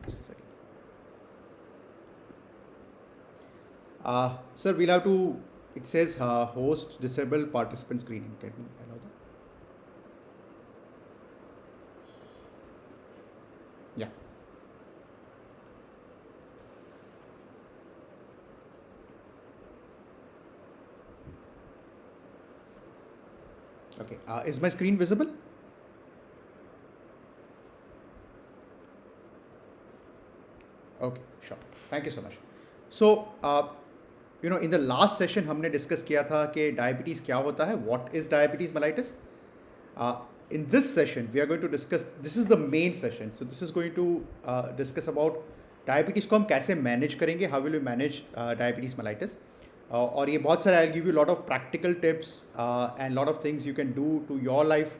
Just a second. Sir, we'll have to. It says host disable participant screening. Can we allow that? Yeah. Okay. Is my screen visible? Okay, sure. Thank you so much. So, in the last session हमने discuss किया था कि diabetes क्या होता है, what is diabetes mellitus. In this session, we are going to discuss, this is the main session, so this is going to discuss about diabetes को हम कैसे मैनेज करेंगे, how will we manage diabetes mellitus. और ये बहुत सारे, I'll give you a lot of practical tips and lot of things you can do to your life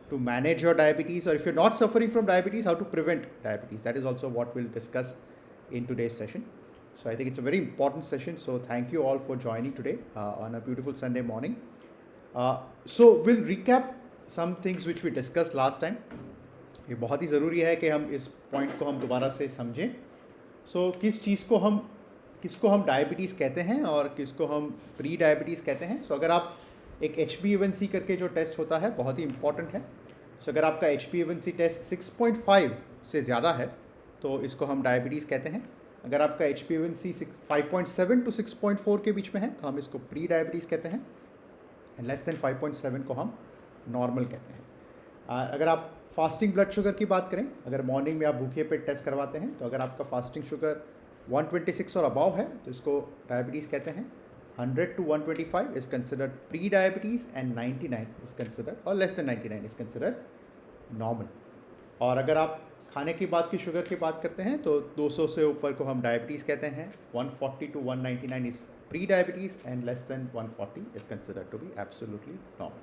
to manage your diabetes, or if you're not suffering from diabetes, how to prevent diabetes. That is also what we'll discuss in today's session. So I think it's a very important session. So thank you all for joining today on a beautiful Sunday morning. So we'll recap some things which we discussed last time. ये बहुत ही ज़रूरी है कि हम इस point को हम दोबारा से समझें. So किसको हम डायबिटीज़ कहते हैं और किसको हम प्री डायबिटीज़ कहते हैं. So अगर आप एक HbA1c करके जो टेस्ट होता है बहुत ही इंपॉर्टेंट है. So अगर आपका HbA1c टेस्ट 6.5 से ज़्यादा है तो इसको हम डायबिटीज़ कहते हैं. अगर आपका HbA1c 5.7 to 6.4 के बीच में है तो हम इसको प्री डायबिटीज़ कहते हैं. लेस देन 5.7 को हम नॉर्मल कहते हैं. अगर आप फास्टिंग ब्लड शुगर की बात करें, अगर मॉर्निंग में आप भूखे पेट टेस्ट करवाते हैं तो अगर आपका फास्टिंग शुगर 126 और अबाव है तो इसको डायबिटीज़ कहते हैं. 100 to 125 is considered pre-diabetes and 99 is considered, or less than 99 is considered normal. और अगर आप खाने की बात की शुगर की बात करते हैं तो 200 से ऊपर को हम डायबिटीज़ कहते हैं. 140 to 199 is pre-diabetes and less than 140 is considered to be absolutely normal.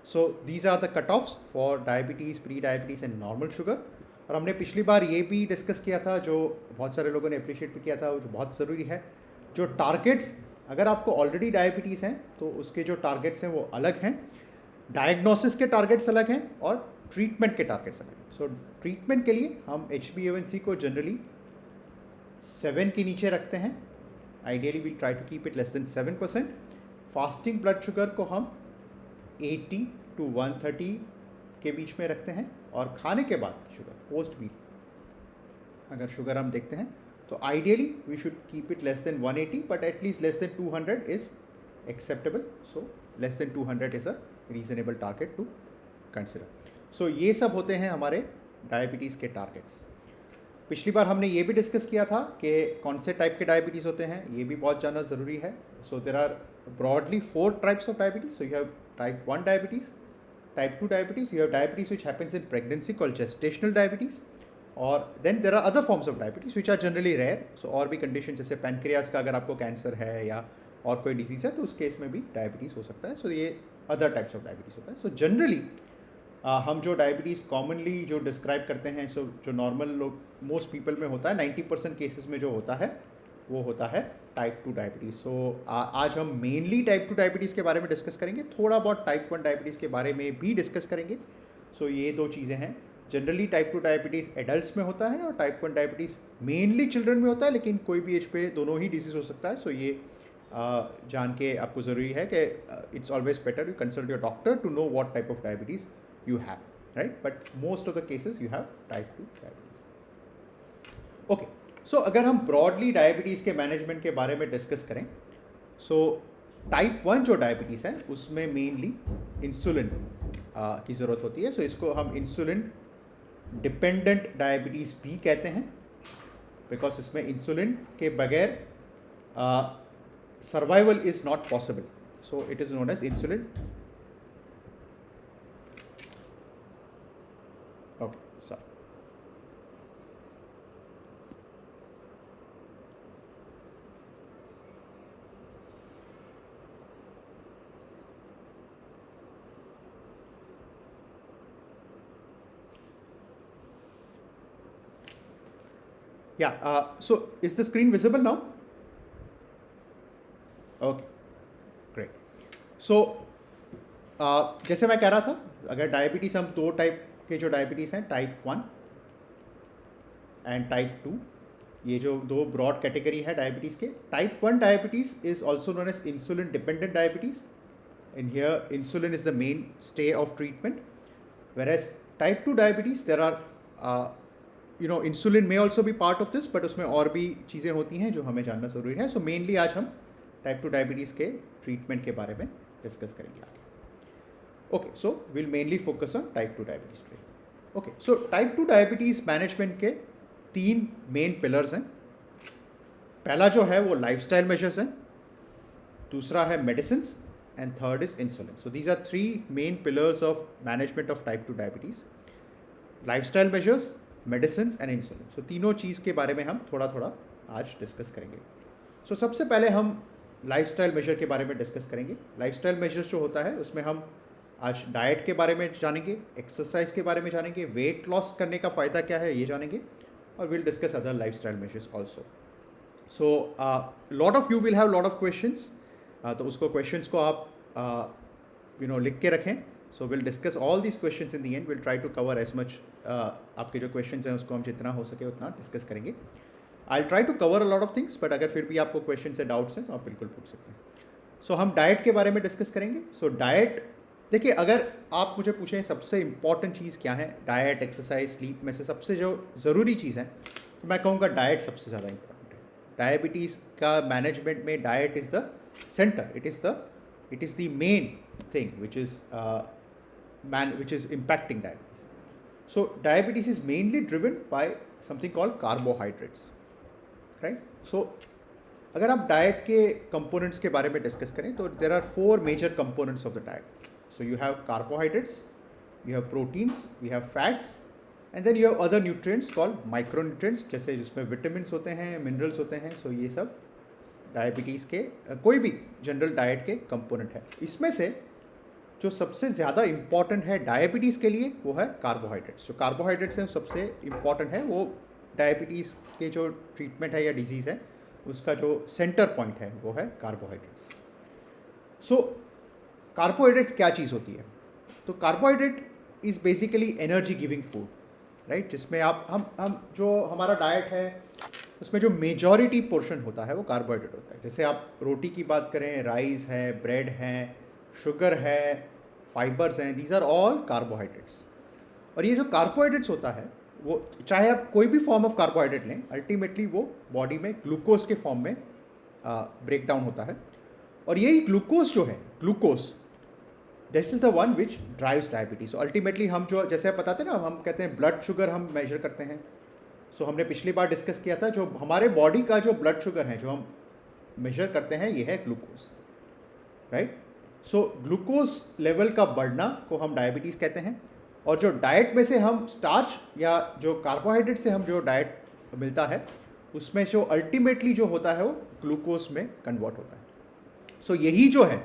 So these are the cutoffs for diabetes, pre-diabetes and normal sugar. और हमने पिछली बार ये भी डिस्कस किया था, जो बहुत सारे लोगों ने अप्रिशिएट भी किया था, जो बहुत ज़रूरी है, जो टारगेट्स, अगर आपको ऑलरेडी डायबिटीज़ हैं तो उसके जो टारगेट्स हैं वो अलग हैं, डायग्नोसिस के टारगेट्स अलग हैं और ट्रीटमेंट के टारगेट्स अलग हैं. सो ट्रीटमेंट के लिए हम HbA1c को जनरली 7 के नीचे रखते हैं. Ideally we'll try to keep it less than 7%. Fasting blood sugar को हम 80 to 130 के बीच में रखते हैं. और खाने के बाद शुगर, पोस्ट मील अगर शुगर हम देखते हैं तो ideally we should keep it less than 180, but at least less than 200 is acceptable. So less than 200 is a reasonable target to consider. So ये सब होते हैं हमारे डायबिटीज़ के टारगेट्स. पिछली बार हमने ये भी डिस्कस किया था कि कौन से टाइप के डायबिटीज़ होते हैं, ये भी बहुत जानना ज़रूरी है. So there are broadly 4 types of diabetes. So you have type 1 diabetes, type 2 diabetes, you have diabetes which happens in pregnancy called gestational diabetes, और then there are other forms of diabetes which are generally rare. So और भी condition जैसे pancreas का अगर आपको cancer है या और कोई डिजीज़ है तो उस केस में भी डायबिटीज़ हो सकता है. सो ये अदर टाइप्स ऑफ डायबिटीज़ होता है. सो जनरली हम जो डायबिटीज़ कॉमनली जो डिस्क्राइब करते हैं, सो जो नॉर्मल लोग मोस्ट पीपल में होता है, 90% केसेस में जो होता है वो होता है टाइप 2 डायबिटीज़. सो आज हम मेनली टाइप 2 डायबिटीज़ के बारे में डिस्कस करेंगे, थोड़ा बहुत टाइप 1 डायबिटीज़ के बारे में भी डिस्कस करेंगे. सो ये 2 चीज़ें हैं. जनरली टाइप 2 डायबिटीज़ एडल्ट्स में होता है और टाइप 1 डायबिटीज़ मेनली चिल्ड्रन में होता है, लेकिन कोई भी एज पे दोनों ही डिजीज़ हो सकता है. सो ये जान के आपको ज़रूरी है कि it's always better you consult your doctor to know what type of diabetes you have, right. But most of the cases you have type 2 diabetes. Okay. So अगर हम ब्रॉडली डायबिटीज़ के मैनेजमेंट के बारे में डिस्कस करें, so type 1 जो diabetes है उसमें मेनली इंसुलिन की ज़रूरत होती है. सो इसको हम इंसुलिन डिपेंडेंट डायबिटीज़ भी कहते हैं, बिकॉज इसमें इंसुलिन के बगैर survival is not possible. So it is known as insulin. Okay, sorry. Yeah, so is the screen visible now? Okay, great. So जैसे मैं कह रहा था, अगर डायबिटीज़ हम 2 टाइप के जो डायबिटीज़ हैं, टाइप 1 एंड टाइप 2, ये जो दो ब्रॉड कैटेगरी है डायबिटीज़ के. Type 1 diabetes is also known as insulin dependent diabetes. In here, insulin is the mainstay of treatment. Whereas type 2 diabetes, there are, insulin may also be part of this, but उसमें और भी चीज़ें होती हैं जो हमें जानना ज़रूरी है. So mainly आज हम type 2 diabetes के treatment के बारे में discuss करेंगे आगे. Okay, so we'll mainly focus on type 2 diabetes today. Okay, so type 2 diabetes management के 3 main pillars हैं. पहला जो है वो lifestyle measures हैं, दूसरा है medicines, and third is insulin. So these are 3 main pillars of management of type 2 diabetes: lifestyle measures, medicines and insulin. So तीनों चीज़ के बारे में हम थोड़ा थोड़ा आज डिस्कस करेंगे. So सबसे पहले हम लाइफस्टाइल मेजर के बारे में डिस्कस करेंगे. लाइफस्टाइल मेजर्स जो होता है उसमें हम आज डाइट के बारे में जानेंगे, एक्सरसाइज के बारे में जानेंगे, वेट लॉस करने का फ़ायदा क्या है ये जानेंगे, और will discuss other lifestyle measures also. So lot of you will have lot of questions, तो उसको क्वेश्चंस को आप लिख के रखें. So will discuss all these questions in the end. Will try to cover as much, आपके जो questions हैं उसको हम जितना हो सके उतना डिस्कस करेंगे. I try to cover a lot of things, but अगर फिर भी आपको क्वेश्चन से डाउट्स हैं तो आप बिल्कुल पूछ सकते हैं. सो हम डाइट के बारे में डिस्कस करेंगे. सो डाइट, देखिए, अगर आप मुझे पूछें सबसे इंपॉर्टेंट चीज़ क्या है डाइट, एक्सरसाइज, स्लीप में से सबसे जो ज़रूरी चीज़ है, तो मैं कहूँगा डाइट सबसे ज़्यादा इंपॉर्टेंट है. डायबिटीज़ का मैनेजमेंट में diet is the centre. It is the main thing which is impacting diabetes. So diabetes is mainly driven by something called carbohydrates, right? So अगर आप डाइट के कंपोनेंट्स के बारे में डिस्कस करें तो there are 4 major components of the diet. So you have carbohydrates, you have proteins, you have fats, and then you have other nutrients called micronutrients, जैसे जिसमें vitamins होते हैं, minerals होते हैं. So ये सब डायबिटीज़ के कोई भी जनरल डाइट के कंपोनेंट है. इसमें से जो सबसे ज़्यादा इम्पॉर्टेंट है डायबिटीज़ के लिए वो है कार्बोहाइड्रेट्स. जो कार्बोहाइड्रेट्स हैं सबसे इम्पॉर्टेंट है, वो डायबिटीज़ के जो ट्रीटमेंट है या डिजीज़ है उसका जो सेंटर पॉइंट है वो है कार्बोहाइड्रेट्स. सो कार्बोहाइड्रेट्स क्या चीज़ होती है? तो carbohydrate is basically energy giving food, right, जिसमें आप हम जो हमारा डाइट है उसमें जो मेजॉरिटी पोर्शन होता है वो कार्बोहाइड्रेट होता है. जैसे आप रोटी की बात करें, राइस है, ब्रेड है, शुगर है, फाइबर्स हैं, दीज आर ऑल कार्बोहाइड्रेट्स. और ये जो कार्बोहाइड्रेट्स होता है वो चाहे आप कोई भी फॉर्म ऑफ कार्बोहाइड्रेट लें, अल्टीमेटली वो बॉडी में ग्लूकोज के फॉर्म में ब्रेक डाउन होता है. और यही ग्लूकोज जो है, glucose, this is the one which drives diabetes. Ultimately हम जो, जैसे आप बताते हैं ना, हम कहते हैं ब्लड शुगर हम मेजर करते हैं. सो हमने पिछली बार डिस्कस किया था, जो हमारे बॉडी का जो ब्लड शुगर है जो हम मेजर करते हैं ये है glucose, right. So glucose level का बढ़ना को हम डायबिटीज़ कहते हैं. और जो डाइट में से हम स्टार्च या जो कार्बोहाइड्रेट से हम जो डाइट मिलता है उसमें जो अल्टीमेटली जो होता है वो ग्लूकोज में कन्वर्ट होता है. सो यही जो है,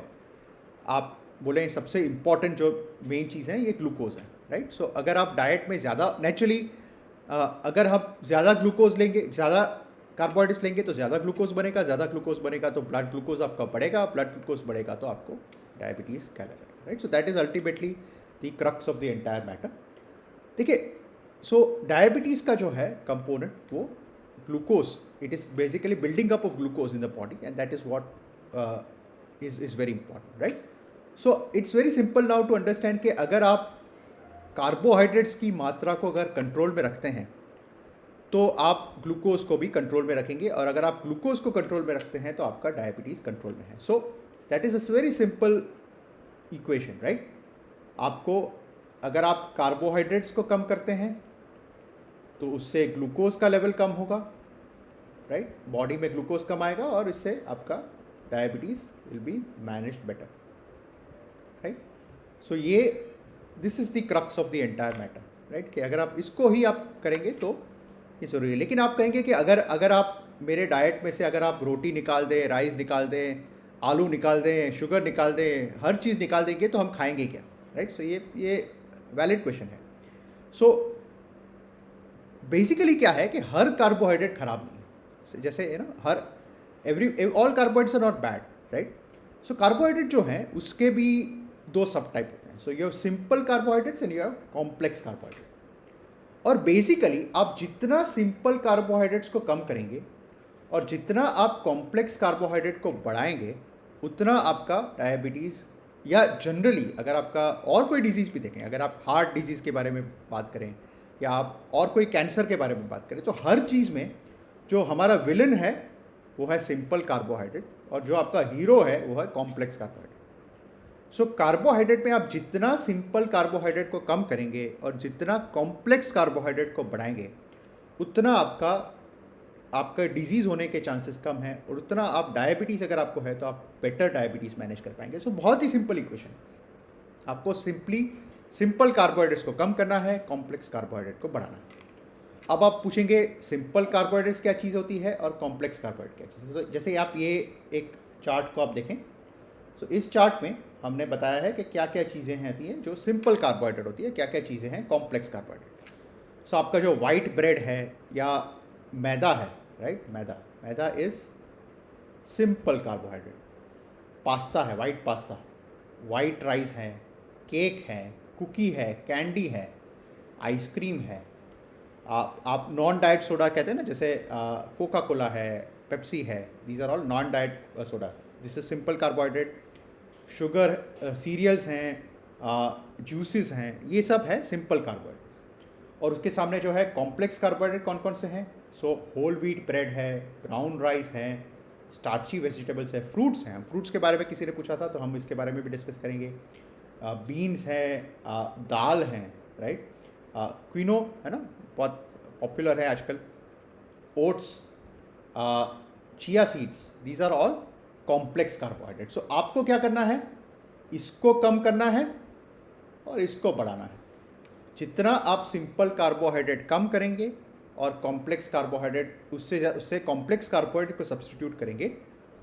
आप बोलें सबसे इम्पॉर्टेंट जो मेन चीज़ है ये ग्लूकोज है, राइट. सो अगर आप डाइट में ज़्यादा नेचुरली अगर आप ज़्यादा ग्लूकोज लेंगे, ज़्यादा कार्बोहाइड्रेट्स लेंगे तो ज़्यादा ग्लूकोज बनेगा, ज़्यादा ग्लूकोज बनेगा तो ब्लड ग्लूकोज आपका बढ़ेगा, ब्लड ग्लूकोज बढ़ेगा तो आपको डायबिटीज़ कहलाएगा, right. So that is ultimately the crux of the entire matter. देखिए, सो डायबिटीज़ का जो है कंपोनेंट वो glucose, it is basically building up of glucose in the body, and that is what is very important, right. So it's very simple now to understand कि अगर आप carbohydrates की मात्रा को अगर कंट्रोल में रखते हैं तो आप ग्लूकोज को भी कंट्रोल में रखेंगे, और अगर आप ग्लूकोज को कंट्रोल में रखते हैं तो आपका डायबिटीज़ कंट्रोल में है. सो that is a very simple equation, right. आपको अगर आप कार्बोहाइड्रेट्स को कम करते हैं तो उससे ग्लूकोज का लेवल कम होगा, राइट. बॉडी में ग्लूकोज कम आएगा और इससे आपका diabetes will be managed better, right. So ये this is the crux of the entire matter, right, कि अगर आप इसको ही आप करेंगे तो ये ज़रूरी है. लेकिन आप कहेंगे कि अगर आप मेरे डाइट में से अगर आप रोटी निकाल दें, राइस निकाल दें, आलू निकाल दें, शुगर निकाल दें, हर चीज़ निकाल देंगे तो हम खाएंगे क्या, राइट. सो ये वैलिड क्वेश्चन है. सो बेसिकली क्या है कि हर कार्बोहाइड्रेट खराब नहीं है. जैसे है ना, all carbohydrates are not bad, right. So carbohydrate जो हैं उसके भी 2 सब टाइप होते हैं. So you have simple carbohydrates and you have complex carbohydrate. और बेसिकली आप जितना सिंपल कार्बोहाइड्रेट्स को कम करेंगे और जितना आप कॉम्प्लेक्स कार्बोहाइड्रेट को बढ़ाएंगे, उतना आपका डायबिटीज़ या जनरली अगर आपका और कोई डिजीज़ भी देखें, अगर आप हार्ट डिजीज़ के बारे में बात करें या आप और कोई कैंसर के बारे में बात करें, तो हर चीज़ में जो हमारा विलन है वो है सिंपल कार्बोहाइड्रेट और जो आपका हीरो है वो है कॉम्प्लेक्स कार्बोहाइड्रेट। सो कार्बोहाइड्रेट में आप जितना सिंपल कार्बोहाइड्रेट को कम करेंगे और जितना कॉम्प्लेक्स कार्बोहाइड्रेट को बढ़ाएंगे, उतना आपका डिजीज़ होने के चांसेस कम हैं और उतना आप डायबिटीज़ अगर आपको है तो आप बेटर डायबिटीज़ मैनेज कर पाएंगे। सो बहुत ही सिंपल इक्वेशन, आपको सिंपल कार्बोहाइड्रेट्स को कम करना है, कॉम्प्लेक्स कार्बोहाइड्रेट को बढ़ाना है। अब आप पूछेंगे सिंपल कार्बोहाइड्रेट्स क्या चीज़ होती है और कॉम्प्लेक्स कार्बोहाइड्रेट क्या चीज़ है। तो जैसे आप ये एक चार्ट को आप देखें, सो इस चार्ट में हमने बताया है कि क्या क्या चीज़ें होती हैं जो सिंपल कार्बोहाइड्रेट होती है, क्या क्या चीज़ें हैं कॉम्प्लेक्स कार्बोहाइड्रेट। सो आपका जो वाइट ब्रेड है या मैदा है, right, maida is simple carbohydrate. Pasta है, वाइट पास्ता, वाइट राइस है, केक है, कुकी है, कैंडी है, आइसक्रीम है। आप नॉन डाइट सोडा कहते हैं ना, जैसे कोका कोला है, पेप्सी है, these are all non diet sodas, this is simple carbohydrate. Sugar, cereals हैं, जूसेस हैं, ये सब है सिंपल कार्बोहाइड्रेट। और उसके सामने जो है कॉम्प्लेक्स कार्बोहाइड्रेट कौन कौन से हैं? सो होल व्हीट ब्रेड है, ब्राउन राइस है, स्टार्ची वेजिटेबल्स है, फ्रूट्स हैं। फ्रूट्स के बारे में किसी ने पूछा था तो हम इसके बारे में भी डिस्कस करेंगे। बीन्स है, दाल हैं, राइट, क्विनो है ना, बहुत पॉपुलर है आजकल, oats, chia seeds, these are all complex carbohydrate. So आपको क्या करना है? इसको कम करना है और इसको बढ़ाना है। जितना आप सिंपल कार्बोहाइड्रेट कम करेंगे और कॉम्प्लेक्स कार्बोहाइड्रेट उससे कॉम्प्लेक्स कार्बोहाइड्रेट को सब्सटीट्यूट करेंगे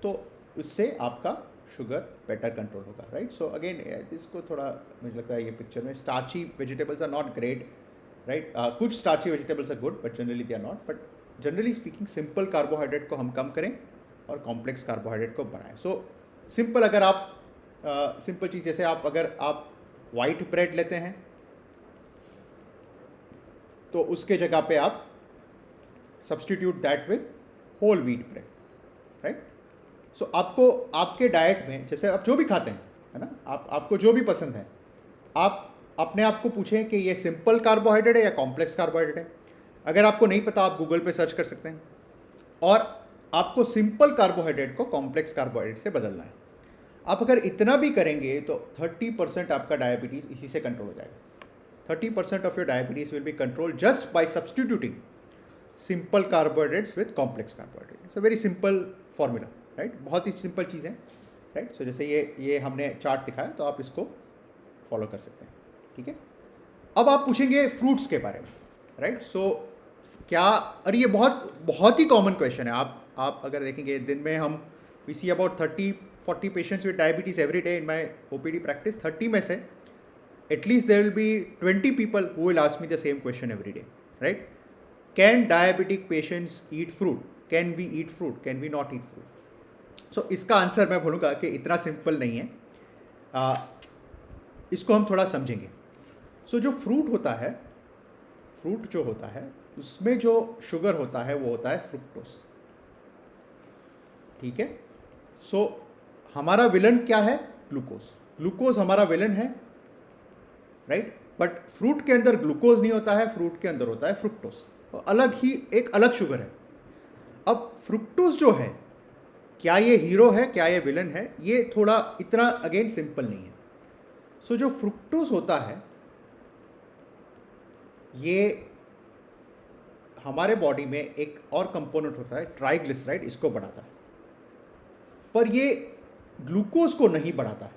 तो उससे आपका शुगर बेटर कंट्रोल होगा, राइट। सो अगेन इसको थोड़ा मुझे लगता है ये पिक्चर में starchy vegetables are not great, right, कुछ starchy vegetables are good but generally they are not, but generally speaking simple carbohydrate को हम कम करें और कॉम्प्लेक्स कार्बोहाइड्रेट को बढ़ाएं। सो सिंपल, अगर आप सिंपल चीज़ जैसे अगर आप वाइट ब्रेड लेते हैं तो उसके जगह पे आप substitute that with whole wheat bread, right. So आपको आपके डाइट में जैसे आप जो भी खाते हैं, है ना, आपको जो भी पसंद है, आप अपने आप को पूछें कि ये सिंपल कार्बोहाइड्रेट है या कॉम्प्लेक्स कार्बोहाइड्रेट है। अगर आपको नहीं पता आप गूगल पे सर्च कर सकते हैं और आपको सिंपल कार्बोहाइड्रेट को कॉम्प्लेक्स कार्बोहाइड्रेट से बदलना है। आप अगर इतना भी करेंगे तो 30% आपका डायबिटीज़ इसी से कंट्रोल हो जाएगा। 30% of your diabetes will B control just by substituting simple carbohydrates with complex carbohydrate. It's a very simple formula, right, बहुत ही सिंपल चीज़ है, राइट। सो जैसे ये हमने चार्ट दिखाया तो आप इसको फॉलो कर सकते हैं, ठीक है। अब आप पूछेंगे फ्रूट्स के बारे में, राइट। सो क्या, अरे ये बहुत ही कॉमन क्वेश्चन है। आप अगर देखेंगे दिन में हम we see about 30-40 patients with diabetes every day in my OPD practice. 30 में से at least there will be 20 people who will ask me the same question every day, right. Can diabetic patients eat fruit? Can we eat fruit? Can we not eat fruit? So इसका answer मैं बोलूँगा कि इतना simple नहीं है। इसको हम थोड़ा समझेंगे। सो जो फ्रूट जो होता है उसमें जो शुगर होता है वो होता है फ्रुक्टोज, ठीक है। सो हमारा विलन क्या है? ग्लूकोज हमारा विलन है, राइट। बट फ्रूट के अंदर ग्लूकोज नहीं होता है, फ्रूट के अंदर होता है फ्रुक्टोज, एक अलग शुगर है। अब फ्रुक्टोज जो है, क्या ये हीरो है, क्या ये विलन है, ये थोड़ा इतना अगेन सिंपल नहीं है। सो जो फ्रुक्टोज होता है ये हमारे बॉडी में एक और कंपोनेंट होता है ट्राइग्लिसराइड, इसको बढ़ाता है, पर ये ग्लूकोज को नहीं बढ़ाता है,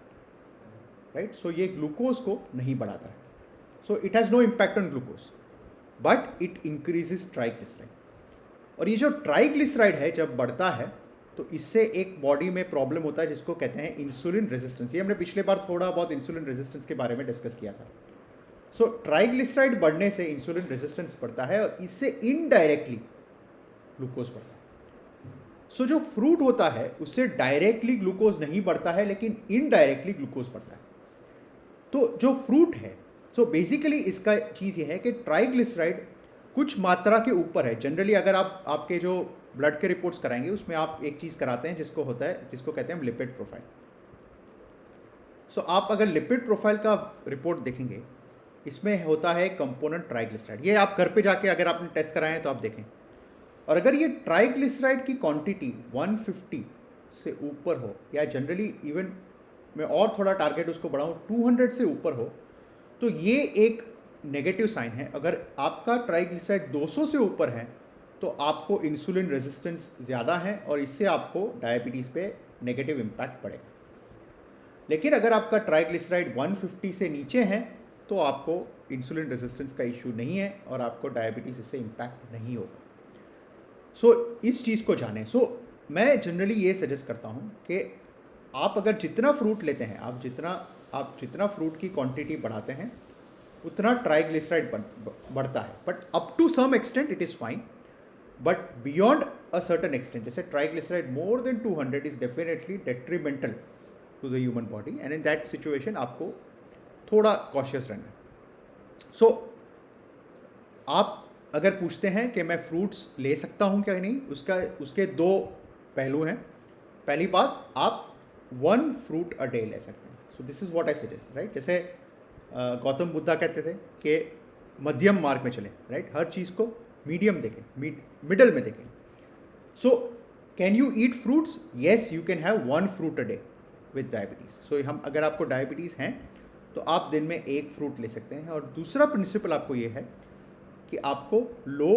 राइट। सो ये ग्लूकोज को नहीं बढ़ाता है। So it has no impact on glucose but it increases triglyceride. और ये जो ट्राइग्लिसराइड है जब बढ़ता है तो इससे एक बॉडी में प्रॉब्लम होता है जिसको कहते हैं इंसुलिन रेजिस्टेंस। ये हमने पिछले बार थोड़ा बहुत इंसुलिन रेजिस्टेंस के बारे में डिस्कस किया था। सो ट्राइग्लिसराइड बढ़ने से इंसुलिन रेजिस्टेंस बढ़ता है और इससे इनडायरेक्टली ग्लूकोज बढ़ता है। सो जो फ्रूट होता है उससे डायरेक्टली ग्लूकोज नहीं बढ़ता है लेकिन इनडायरेक्टली ग्लूकोज बढ़ता है। तो जो फ्रूट है, सो बेसिकली इसका चीज़ ये है कि ट्राइग्लिसराइड कुछ मात्रा के ऊपर है। जनरली अगर आप आपके जो ब्लड के रिपोर्ट्स कराएंगे उसमें आप एक चीज़ कराते हैं जिसको कहते हैं हम लिपिड प्रोफाइल। सो आप अगर लिपिड प्रोफाइल का रिपोर्ट देखेंगे, इसमें होता है कंपोनेंट ट्राइग्लिसराइड। ये आप घर पे जाके अगर आपने टेस्ट कराए हैं तो आप देखें, और अगर ये ट्राइग्लिसराइड की क्वांटिटी 150 से ऊपर हो, या जनरली इवन मैं और थोड़ा टारगेट उसको बढ़ाऊँ 200 से ऊपर हो, तो ये एक नेगेटिव साइन है। अगर आपका ट्राइग्लिसराइड 200 से ऊपर है तो आपको इंसुलिन रेजिस्टेंस ज़्यादा है और इससे आपको डायबिटीज़ पे नेगेटिव इम्पैक्ट पड़ेगा। लेकिन अगर आपका ट्राइग्लिसराइड 150 से नीचे है तो आपको इंसुलिन रेजिस्टेंस का इशू नहीं है और आपको डायबिटीज़ इससे इम्पैक्ट नहीं होगा। सो इस चीज़ को जानें। मैं जनरली ये सजेस्ट करता हूँ कि आप अगर जितना फ्रूट लेते हैं, आप जितना फ्रूट की क्वांटिटी बढ़ाते हैं उतना ट्राइग्लिसराइड बढ़ता है, but up to some extent it is fine, but beyond a certain extent, जैसे triglyceride more than 200 is definitely detrimental to the human body, and in that situation आपको थोड़ा कॉशियस रहना है। सो आप अगर पूछते हैं कि मैं फ्रूट्स ले सकता हूँ क्या नहीं, उसके दो पहलू हैं। पहली बात, आप 1 फ्रूट अ डे ले सकते हैं। So this is what I suggest, right. जैसे गौतम बुद्धा कहते थे कि मध्यम मार्ग में चलें, राइट। हर चीज़ को मीडियम देखें, मिडल में देखें। So can you eat fruits? Yes, you can have 1 fruit a day with diabetes. So अगर आपको डायबिटीज़ हैं तो आप दिन में 1 फ्रूट ले सकते हैं। और दूसरा प्रिंसिपल आपको ये है कि आपको लो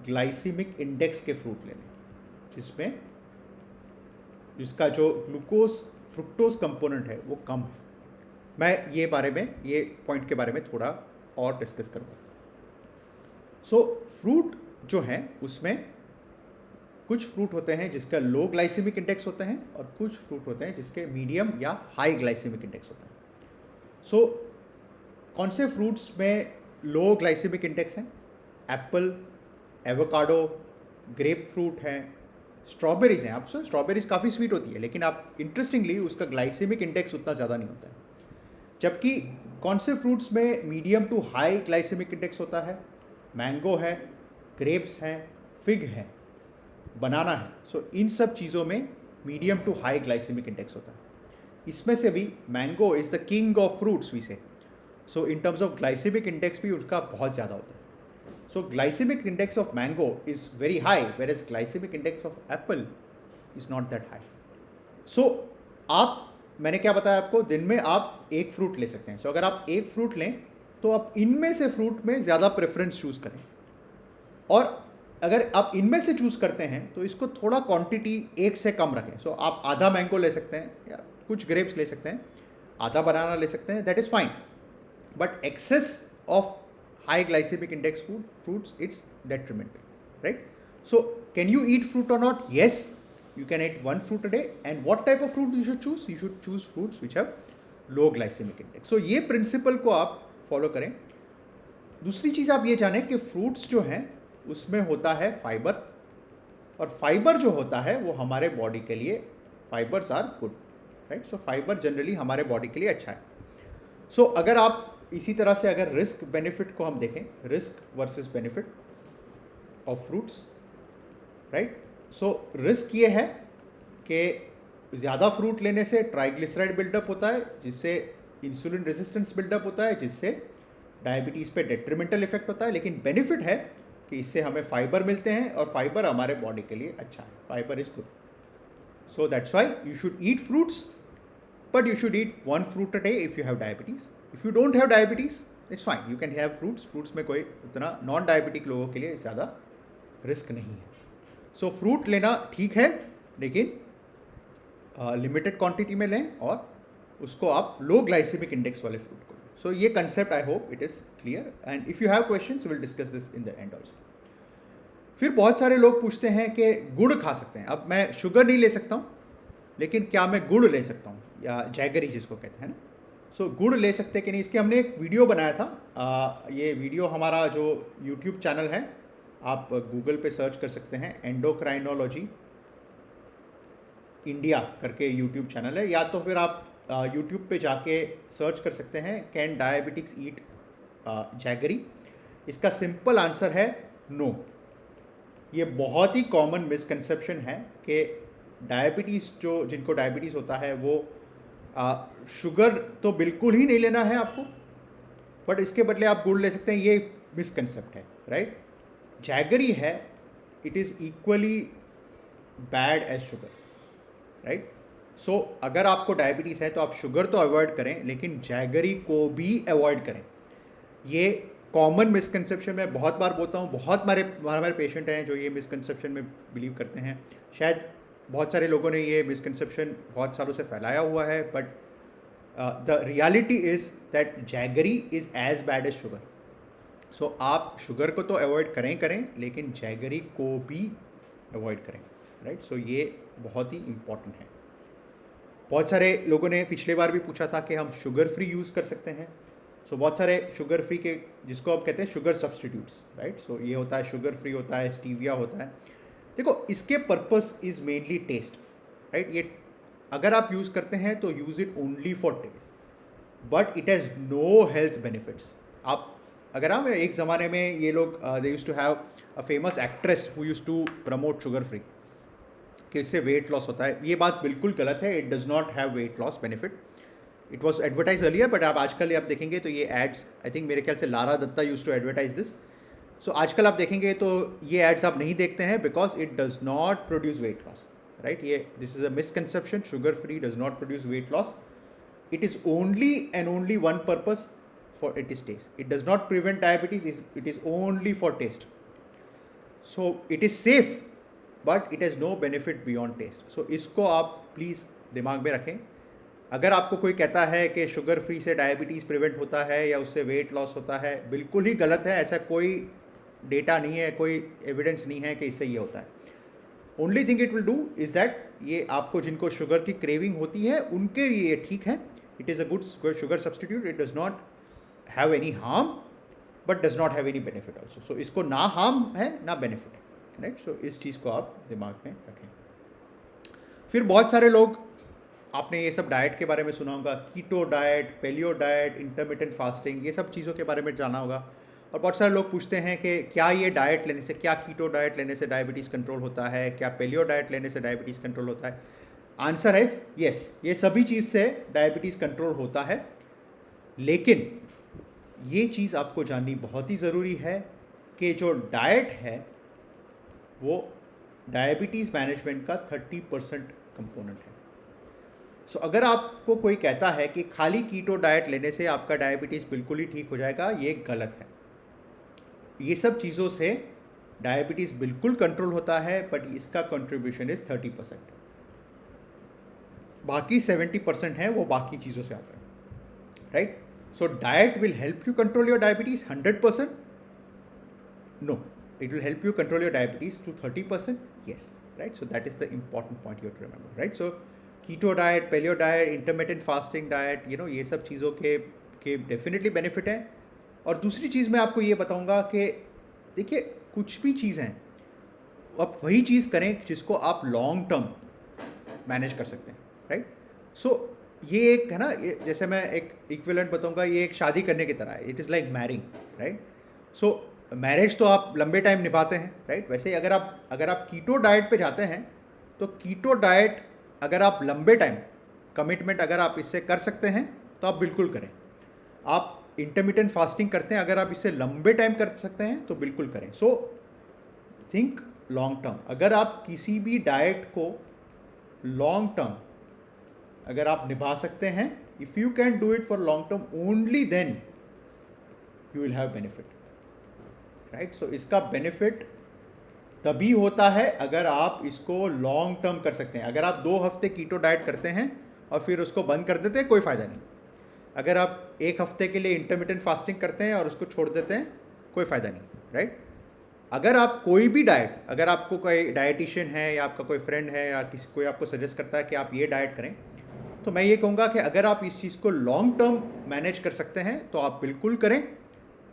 ग्लाइसीमिक इंडेक्स के फ्रूट लेने, जिसका जो ग्लूकोज फ्रुक्टोज कंपोनेंट है वो कम है। मैं ये पॉइंट के बारे में थोड़ा और डिस्कस करूँगा। सो फ्रूट जो हैं उसमें कुछ फ्रूट होते हैं जिसका लो ग्लाइसेमिक इंडेक्स होता है और कुछ फ्रूट होते हैं जिसके मीडियम या हाई ग्लाइसेमिक इंडेक्स होता है। सो कौन से फ्रूट्स में लो ग्लाइसेमिक इंडेक्स हैं? एप्पल, एवोकाडो, ग्रेप फ्रूट है, स्ट्रॉबेरीज़ हैं। आप स्ट्रॉबेरीज़ काफ़ी स्वीट होती है, लेकिन आप इंटरेस्टिंगली उसका ग्लाइसेमिक इंडेक्स उतना ज़्यादा नहीं होता है। जबकि कौन से फ्रूट्स में medium to high glycemic index होता है? मैंगो है, ग्रेप्स हैं, फिग है, बनाना है। सो इन सब चीज़ों में medium to high glycemic index होता है। इसमें से भी mango is the king of fruits we say. So in terms of glycemic index भी उसका बहुत ज़्यादा होता है। So glycemic index of mango is very high, whereas glycemic index of apple is not that high. So मैंने क्या बताया आपको, दिन में आप 1 फ्रूट ले सकते हैं। So अगर आप 1 फ्रूट लें तो आप इनमें से फ्रूट में ज़्यादा प्रेफरेंस चूज़ करें, और अगर आप इनमें से चूज़ करते हैं तो इसको थोड़ा क्वांटिटी 1 से कम रखें। So आप आधा मैंगो ले सकते हैं या कुछ ग्रेप्स ले सकते हैं, आधा बनाना ले सकते हैं, that is fine. But excess of high glycemic index fruits, it's detrimental, right? So can you eat fruit or not? Yes, you can eat 1 fruit a day. And what type of fruit you should choose? You should choose fruits which have low glycemic index. So ये principle को आप follow करें। दूसरी चीज़ आप ये जानें कि fruits जो हैं उसमें होता है फाइबर, और फाइबर जो होता है वो हमारे बॉडी के लिए, fibres are good, right. So fibre generally हमारे बॉडी के लिए अच्छा है। सो अगर आप इसी तरह से अगर रिस्क बेनिफिट को हम देखें, risk versus benefit of fruits, right. So risk ये है कि ज़्यादा फ्रूट लेने से ट्राइग्लिसराइड बिल्डअप होता है, जिससे इंसुलिन रेजिस्टेंस बिल्डअप होता है, जिससे डायबिटीज़ पे डेट्रीमेंटल इफेक्ट होता है। लेकिन बेनिफिट है कि इससे हमें फाइबर मिलते हैं और फाइबर हमारे बॉडी के लिए अच्छा है। Fibre is good. So that's why you should eat fruits, but you should eat 1 fruit a day if you have diabetes. If you don't have diabetes, it's fine. You can have fruits. Fruits में कोई उतना non diabetic लोगों के लिए ज़्यादा risk नहीं है। सो fruit लेना ठीक है, लेकिन लिमिटेड क्वांटिटी में लें और उसको आप लो ग्लाइसेमिक इंडेक्स वाले फ्रूट को लें। सो ये concept I hope it is clear, and if you have questions will discuss this in the end also. फिर बहुत सारे लोग पूछते हैं कि गुड़ खा सकते हैं। अब मैं शुगर नहीं ले सकता हूँ, लेकिन क्या मैं गुड़ ले सकता हूँ, या जैगरी जिसको कहते हैं ना। सो गुड़ ले सकते कि नहीं, इसके हमने एक वीडियो बनाया था। ये वीडियो हमारा जो यूट्यूब चैनल है, आप गूगल पे सर्च कर सकते हैं, एंडोक्राइनोलॉजी इंडिया करके यूट्यूब चैनल है, या तो फिर आप यूट्यूब पे जाके सर्च कर सकते हैं कैन डायबिटिक्स ईट जैगरी। इसका सिंपल आंसर है नो। ये बहुत ही कॉमन मिसकंसेप्शन है कि डायबिटीज़ जो जिनको डायबिटीज़ होता है वो शुगर तो बिल्कुल ही नहीं लेना है आपको, बट इसके बदले आप गुड़ ले सकते हैं। ये मिसकंसेप्ट है, राइट। जैगरी है, it is equally bad as sugar, right. So अगर आपको डायबिटीज़ है तो आप शुगर तो अवॉइड करें, लेकिन जैगरी को भी अवॉइड करें। ये कॉमन मिसकंसेप्शन मैं बहुत बार बोलता हूँ, बहुत हमारे पेशेंट हैं जो ये मिसकंसेप्शन में बिलीव करते हैं। शायद बहुत सारे लोगों ने ये मिसकंसेप्शन बहुत सालों से फैलाया हुआ है, but the reality is that jaggery is as bad as sugar. So आप शुगर को तो अवॉइड करें, लेकिन जैगरी को भी अवॉइड करें, राइट। सो ये बहुत ही इम्पॉर्टेंट है। बहुत सारे लोगों ने पिछले बार भी पूछा था कि हम शुगर फ्री यूज़ कर सकते हैं। सो बहुत सारे शुगर फ्री के, जिसको आप कहते हैं शुगर सब्सटीट्यूट्स, राइट। सो ये होता है शुगर फ्री होता है, स्टीविया होता है। देखो इसके purpose is mainly taste, right. ये अगर आप यूज़ करते हैं तो use it only for taste, but it has no health benefits. आप अगर आप एक ज़माने में ये लोग they used to have a famous actress who used to promote sugar free कि इससे वेट लॉस होता है। ये बात बिल्कुल गलत है। It does not have weight loss benefit. It was advertise earlier, but आप आजकल आप देखेंगे तो ये एड्स, आई थिंक मेरे ख्याल से Lara Dutta use to advertise this. So आजकल आप देखेंगे तो ये एड्स आप नहीं देखते हैं, because it does not produce weight loss, right. ये this is a misconception. Sugar free does not produce weight loss. It is only and only one purpose, for it is taste. It does not prevent diabetes, it is only for taste. So it is safe, but it has no benefit beyond taste. So इसको आप please दिमाग में रखें। अगर आपको कोई कहता है कि शुगर फ्री से डायबिटीज़ प्रिवेंट होता है या उससे वेट लॉस होता है, बिल्कुल ही गलत है। ऐसा कोई डेटा नहीं है, कोई एविडेंस नहीं है कि इससे ये होता है। Only thing it will do is that ये आपको जिनको शुगर की क्रेविंग होती है उनके लिए ये ठीक है। It is a good sugar substitute. It does not have any harm, but does not have any benefit also. So इसको ना हार्म है ना बेनिफिट है, राइट। सो इस चीज़ को आप दिमाग में रखें। फिर बहुत सारे लोग, आपने ये सब डाइट के बारे में सुना होगा, keto diet, paleo diet, intermittent fasting, ये सब चीज़ों के बारे में जाना होगा। और बहुत सारे लोग पूछते हैं कि क्या ये डाइट लेने से, क्या कीटो डाइट लेने से डायबिटीज़ कंट्रोल होता है, क्या पेलियो डाइट लेने से डायबिटीज़ कंट्रोल होता है। आंसर है येस, ये सभी चीज़ से डायबिटीज़ कंट्रोल होता है। लेकिन ये चीज़ आपको जाननी बहुत ही ज़रूरी है कि जो डाइट है वो डायबिटीज़ मैनेजमेंट का 30% कंपोनेंट है। सो अगर आपको कोई कहता है कि खाली कीटो डाइट लेने से आपका डायबिटीज़ बिल्कुल ही ठीक हो जाएगा, ये गलत है। ये सब चीज़ों से डायबिटीज़ बिल्कुल कंट्रोल होता है, बट इसका कंट्रीब्यूशन इज़ 30%। बाकी 70% है वो बाकी चीज़ों से आता है, right. So diet will help you control your diabetes 100%? No, it will help you control your diabetes to 30%, yes, right. So that is the important point you have to remember, right. So keto diet, paleo diet, intermittent fasting diet, ये सब चीज़ों के definitely benefit है। और दूसरी चीज़ मैं आपको ये बताऊंगा कि देखिए कुछ भी चीज़ हैं, आप वही चीज़ करें जिसको आप लॉन्ग टर्म मैनेज कर सकते हैं, राइट। सो ये एक है ना, जैसे मैं एक इक्विवेलेंट बताऊंगा, ये एक शादी करने की तरह है। It is like marrying, right. So marriage तो आप लंबे टाइम निभाते हैं, राइट। वैसे ही अगर आप कीटो डाइट पे जाते हैं तो कीटो डाइट अगर आप लंबे टाइम कमिटमेंट अगर आप इससे कर सकते हैं तो आप बिल्कुल करें। आप इंटरमिटेंट फास्टिंग करते हैं, अगर आप इससे लंबे टाइम कर सकते हैं तो बिल्कुल करें। So think long term. अगर आप किसी भी डाइट को लॉन्ग टर्म अगर आप निभा सकते हैं, if you can do it for long term, only then you will have benefit, right. So इसका बेनिफिट तभी होता है अगर आप इसको लॉन्ग टर्म कर सकते हैं। अगर आप 2 हफ्ते कीटो डाइट करते हैं और फिर उसको बंद कर देते हैं, कोई फ़ायदा नहीं। अगर आप 1 हफ्ते के लिए इंटरमिटेंट फास्टिंग करते हैं और उसको छोड़ देते हैं, कोई फ़ायदा नहीं, राइट। अगर आप कोई भी डाइट, अगर आपको कोई डाइटिशियन है या आपका कोई फ्रेंड है या कोई आपको सजेस्ट करता है कि आप ये डाइट करें, तो मैं ये कहूँगा कि अगर आप इस चीज़ को लॉन्ग टर्म मैनेज कर सकते हैं तो आप बिल्कुल करें।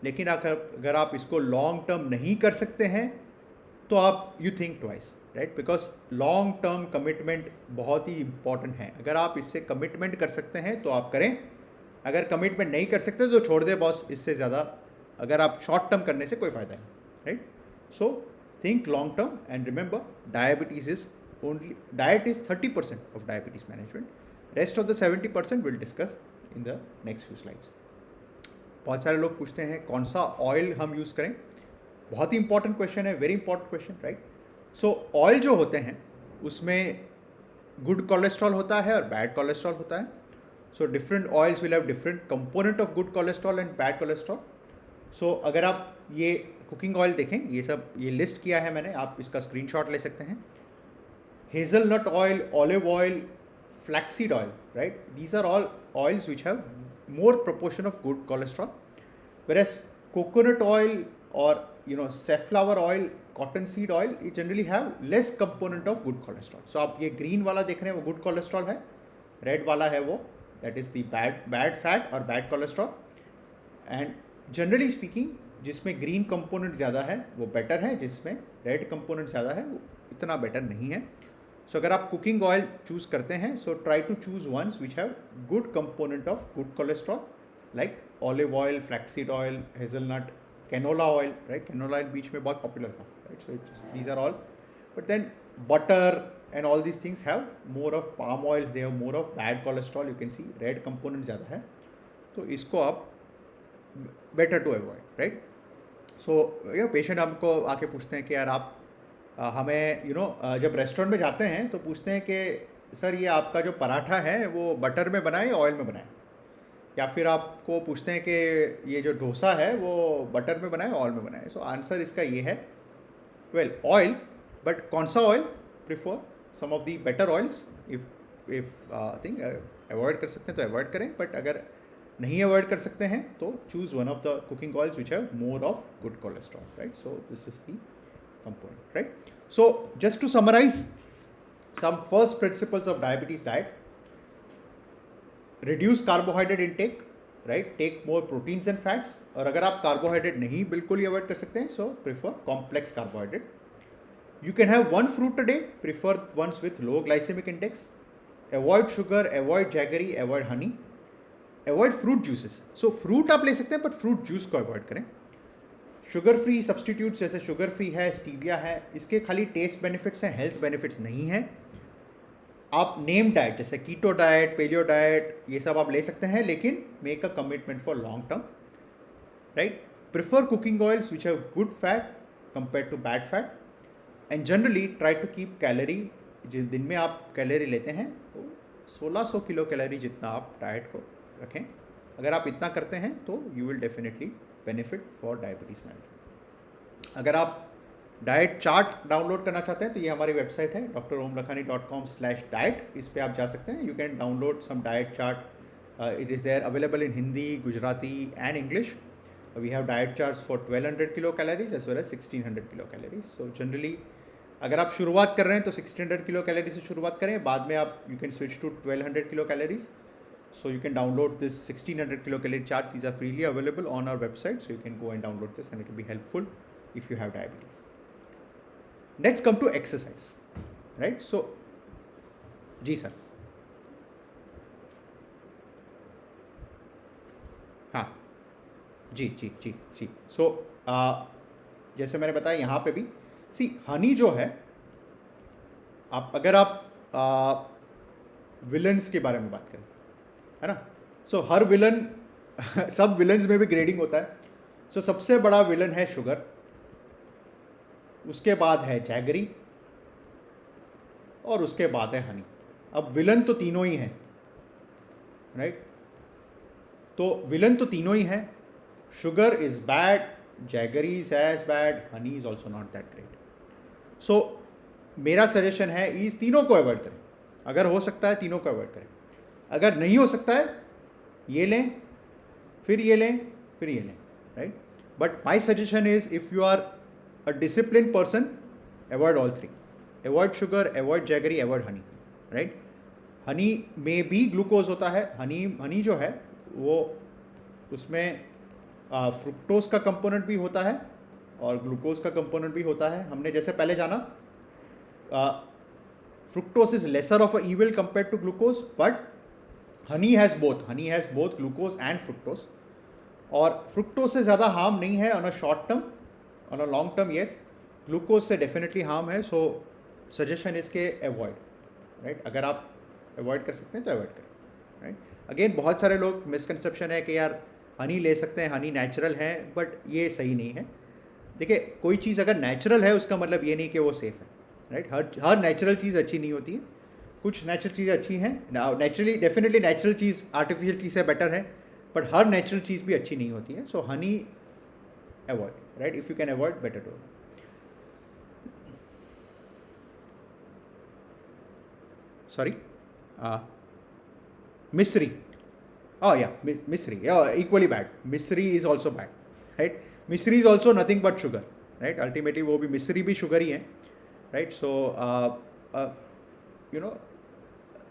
लेकिन अगर आप इसको लॉन्ग टर्म नहीं कर सकते हैं तो आप you think twice, right. Because long term commitment बहुत ही इंपॉर्टेंट है। अगर आप इससे कमिटमेंट कर सकते हैं तो आप करें, अगर कमिटमेंट नहीं कर सकते तो छोड़ दे बॉस, इससे ज़्यादा अगर आप शॉर्ट टर्म करने से कोई फ़ायदा नहीं, right? So think long term and remember diabetes is only, diet is 30% of diabetes management, rest of the 70% will discuss in the next few slides. बहुत सारे लोग पूछते हैं कौन सा ऑयल हम यूज़ करें. बहुत ही इंपॉर्टेंट क्वेश्चन है, वेरी इंपॉर्टेंट क्वेश्चन, राइट? सो ऑयल जो होते हैं उसमें गुड कोलेस्ट्रॉल होता है और बैड कोलेस्ट्रॉल होता है. So different oils will have different component of good cholesterol and bad cholesterol. So अगर आप ये कुकिंग ऑयल देखें, ये सब ये लिस्ट किया है मैंने, आप इसका स्क्रीनशॉट ले सकते हैं. Hazelnut oil, olive oil, flaxseed oil, right? These are all oils which have more proportion of good cholesterol, whereas coconut oil or safflower oil, cottonseed oil, it generally have less component of good cholesterol. So आप ये green वाला देख रहे हैं वो good cholesterol है, red वाला है वो that is the bad fat or bad cholesterol. And generally speaking जिसमें green component ज़्यादा है वो better है, जिसमें red component ज़्यादा है वो इतना better नहीं है. सो अगर आप कुकिंग ऑयल चूज़ करते हैं, so try to choose ones which have good component of good cholesterol, like olive oil, flaxseed oil, hazelnut, canola oil, right? Canola oil बीच में बहुत पॉपुलर था, right? So these are all, but then butter and all these things have more of palm oil, they have more of bad cholesterol. You can see red component ज़्यादा है, तो इसको आप better to avoid, right? So patient हमको आके पूछते हैं कि यार आप हमें जब रेस्टोरेंट में जाते हैं तो पूछते हैं कि सर ये आपका जो पराठा है वो बटर में बनाए या ऑयल में बनाए, या फिर आपको पूछते हैं कि ये जो डोसा है वो बटर में बनाए ऑयल में बनाए. सो आंसर इसका ये है, वेल ऑयल, बट कौन सा oil? Prefer some of the better oils. If think avoid कर सकते हैं तो अवॉइड करें, बट अगर नहीं अवॉइड कर सकते हैं तो choose one of the cooking oils which have more of good cholesterol, right? So this is the component, right? So just to summarize some first principles of diabetes diet: reduce carbohydrate intake, right? Take more proteins and fats. और अगर आप carbohydrate नहीं बिल्कुल ही avoid कर सकते हैं, so prefer complex carbohydrate. You can have one fruit a day, prefer ones with low glycemic index. Avoid sugar, avoid jaggery, avoid honey. Avoid fruit juices. So fruit आप ले सकते हैं, but fruit juice को avoid करें. Sugar free substitutes जैसे sugar free है, stevia है, इसके खाली टेस्ट बेनिफिट्स हैं, हेल्थ बेनिफिट्स नहीं हैं. आप नेम डाइट जैसे कीटो डाइट, पेलियो डाइट, ये सब आप ले सकते हैं, लेकिन make a commitment for long term, right? Prefer cooking oils which have good fat compare to bad fat, and generally try to keep calorie, जिस दिन में आप कैलोरी लेते हैं तो 1600 किलो कैलोरी जितना आप डाइट को रखें. अगर आप इतना करते हैं तो you will definitely benefit for diabetes management. अगर आप डाइट चार्ट डाउनलोड करना चाहते हैं तो ये हमारी वेबसाइट है dromlakhani.com/diet. इस पे आप जा सकते हैं. You can download some diet chart. It is there available in Hindi, Gujarati and English. We have diet charts for 1200 kilo calories as well as 1600 kilo calories. So generally अगर आप शुरुआत कर रहे हैं तो 1600 किलो कैलोरी से शुरुआत करें, बाद में आप you can switch to 1200 kilo calories. So you can download this 1600 kilocalorie charts. These are freely available on our website, so you can go and download this, and it will be helpful if you have diabetes. Next, come to exercise, right? So, जी sir. हाँ, जी. So, जैसे मैंने बताया यहाँ पे भी, see Honey जो है, अगर आप विलन्स के बारे में बात करें, है ना? सो हर विलन सब विलन्स में भी ग्रेडिंग होता है. सो सबसे बड़ा विलन है शुगर, उसके बाद है जैगरी, और उसके बाद है हनी. अब विलन तो तीनों ही हैं, राइट? तो विलन तो तीनों ही हैं. Sugar is bad, jaggery is as bad, honey is also not that great. So मेरा सजेशन है इस तीनों को अवॉइड करें. अगर हो सकता है तीनों को अवॉइड करें. अगर नहीं हो सकता है ये लें, फिर ये लें, फिर ये लें, right? But my suggestion is if you are a discipline person, avoid all three. Avoid sugar, avoid jaggery, avoid honey, right? Honey में भी ग्लूकोज होता है. हनी जो है वो उसमें फ्रुक्टोज का कंपोनेंट भी होता है और ग्लूकोज का कंपोनेंट भी होता है. हमने जैसे पहले जाना, fructose is lesser of a evil compare to glucose, but honey has both glucose and fructose. और फ्रुक्टोज से ज़्यादा हार्म नहीं है on a short term, on a long term yes, glucose से डेफिनेटली हार्म है. सो सजेशन इसके avoid, right. अगर आप अवॉइड कर सकते हैं तो अवॉइड करें, राइट. अगेन बहुत सारे लोग मिसकंसेप्शन है कि यार हनी ले सकते हैं, हनी नेचुरल है, बट ये सही नहीं है. देखिए कोई चीज़ अगर नेचुरल है उसका मतलब ये नहीं कि वो सेफ़ है, राइट. हर नेचुरल चीज़ अच्छी नहीं होती है. कुछ नेचुरल चीज़ें अच्छी हैं, नेचुरली डेफिनेटली नेचुरल चीज़ आर्टिफिशियल चीज़ से बेटर है, बट हर नेचुरल चीज़ भी अच्छी नहीं होती है. So honey avoid, right. If you can avoid better do. Sorry, Misri. Oh yeah, Misri. Yeah, equally bad. Misri is also bad, right? Misri is also nothing but sugar, right? Ultimately, वो भी Misri भी sugar ही है, right? So, you know,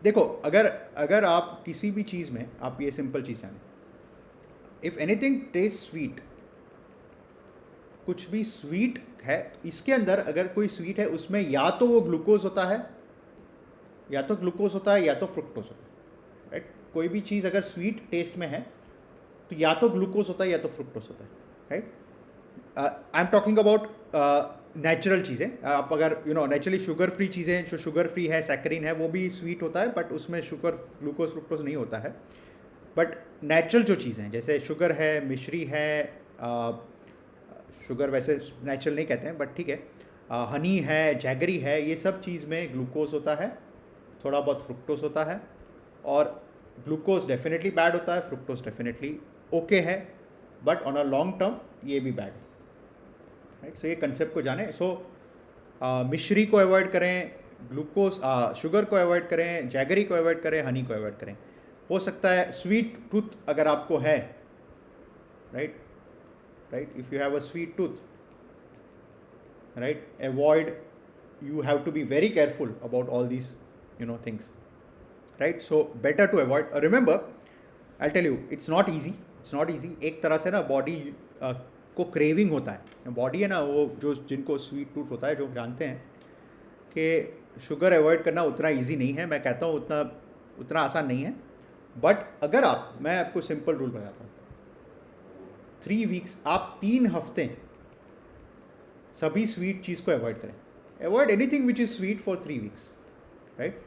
देखो अगर आप किसी भी चीज़ में आप ये सिंपल चीज़ जानें, इफ़ एनीथिंग टेस्ट स्वीट, कुछ भी स्वीट है इसके अंदर अगर कोई स्वीट है उसमें या तो वो ग्लूकोज होता है, या तो ग्लूकोज होता है या तो फ्रुक्टोज होता है, राइट. कोई भी चीज़ अगर स्वीट टेस्ट में है तो या तो ग्लूकोज होता है या तो फ्रुक्टोज होता है, right. I am talking about natural चीज़ें. आप अगर नेचुरली शुगर फ्री चीज़ें, जो शुगर फ्री है, सैकरीन है, वो भी स्वीट होता है, बट उसमें शुगर ग्लूकोज फ्रुक्टोज नहीं होता है. बट नेचुरल जो चीज़ें हैं जैसे शुगर है, मिश्री है, शुगर वैसे नेचुरल नहीं कहते हैं बट ठीक है, हनी है, जैगरी है, ये सब चीज़ में ग्लूकोज होता है, थोड़ा बहुत फ्रुक्टोज होता है. और ग्लूकोज डेफिनेटली बैड होता है, फ्रुक्टोज डेफिनेटली ओके है, but on a long term ये भी बैड है, राइट. सो ये कंसेप्ट को जाने. सो मिश्री को अवॉइड करें, ग्लूकोज शुगर को अवॉइड करें, जैगरी को अवॉइड करें, हनी को अवॉइड करें. हो सकता है स्वीट टूथ अगर आपको है, right, if you have a sweet tooth, right, avoid, you have to be very careful about all these things, right. So better to avoid. Remember, I'll tell you, it's not easy. एक तरह से ना body को craving होता है. Body है ना वो जो जिनको स्वीट टूथ होता है, जो जानते हैं कि शुगर अवॉइड करना उतना ईजी नहीं है. मैं कहता हूँ उतना आसान नहीं है. बट अगर मैं आपको सिंपल रूल बताता हूँ, 3 वीक्स, आप 3 हफ्ते सभी स्वीट चीज़ को अवॉइड करें. Avoid anything which is sweet for 3 weeks, right?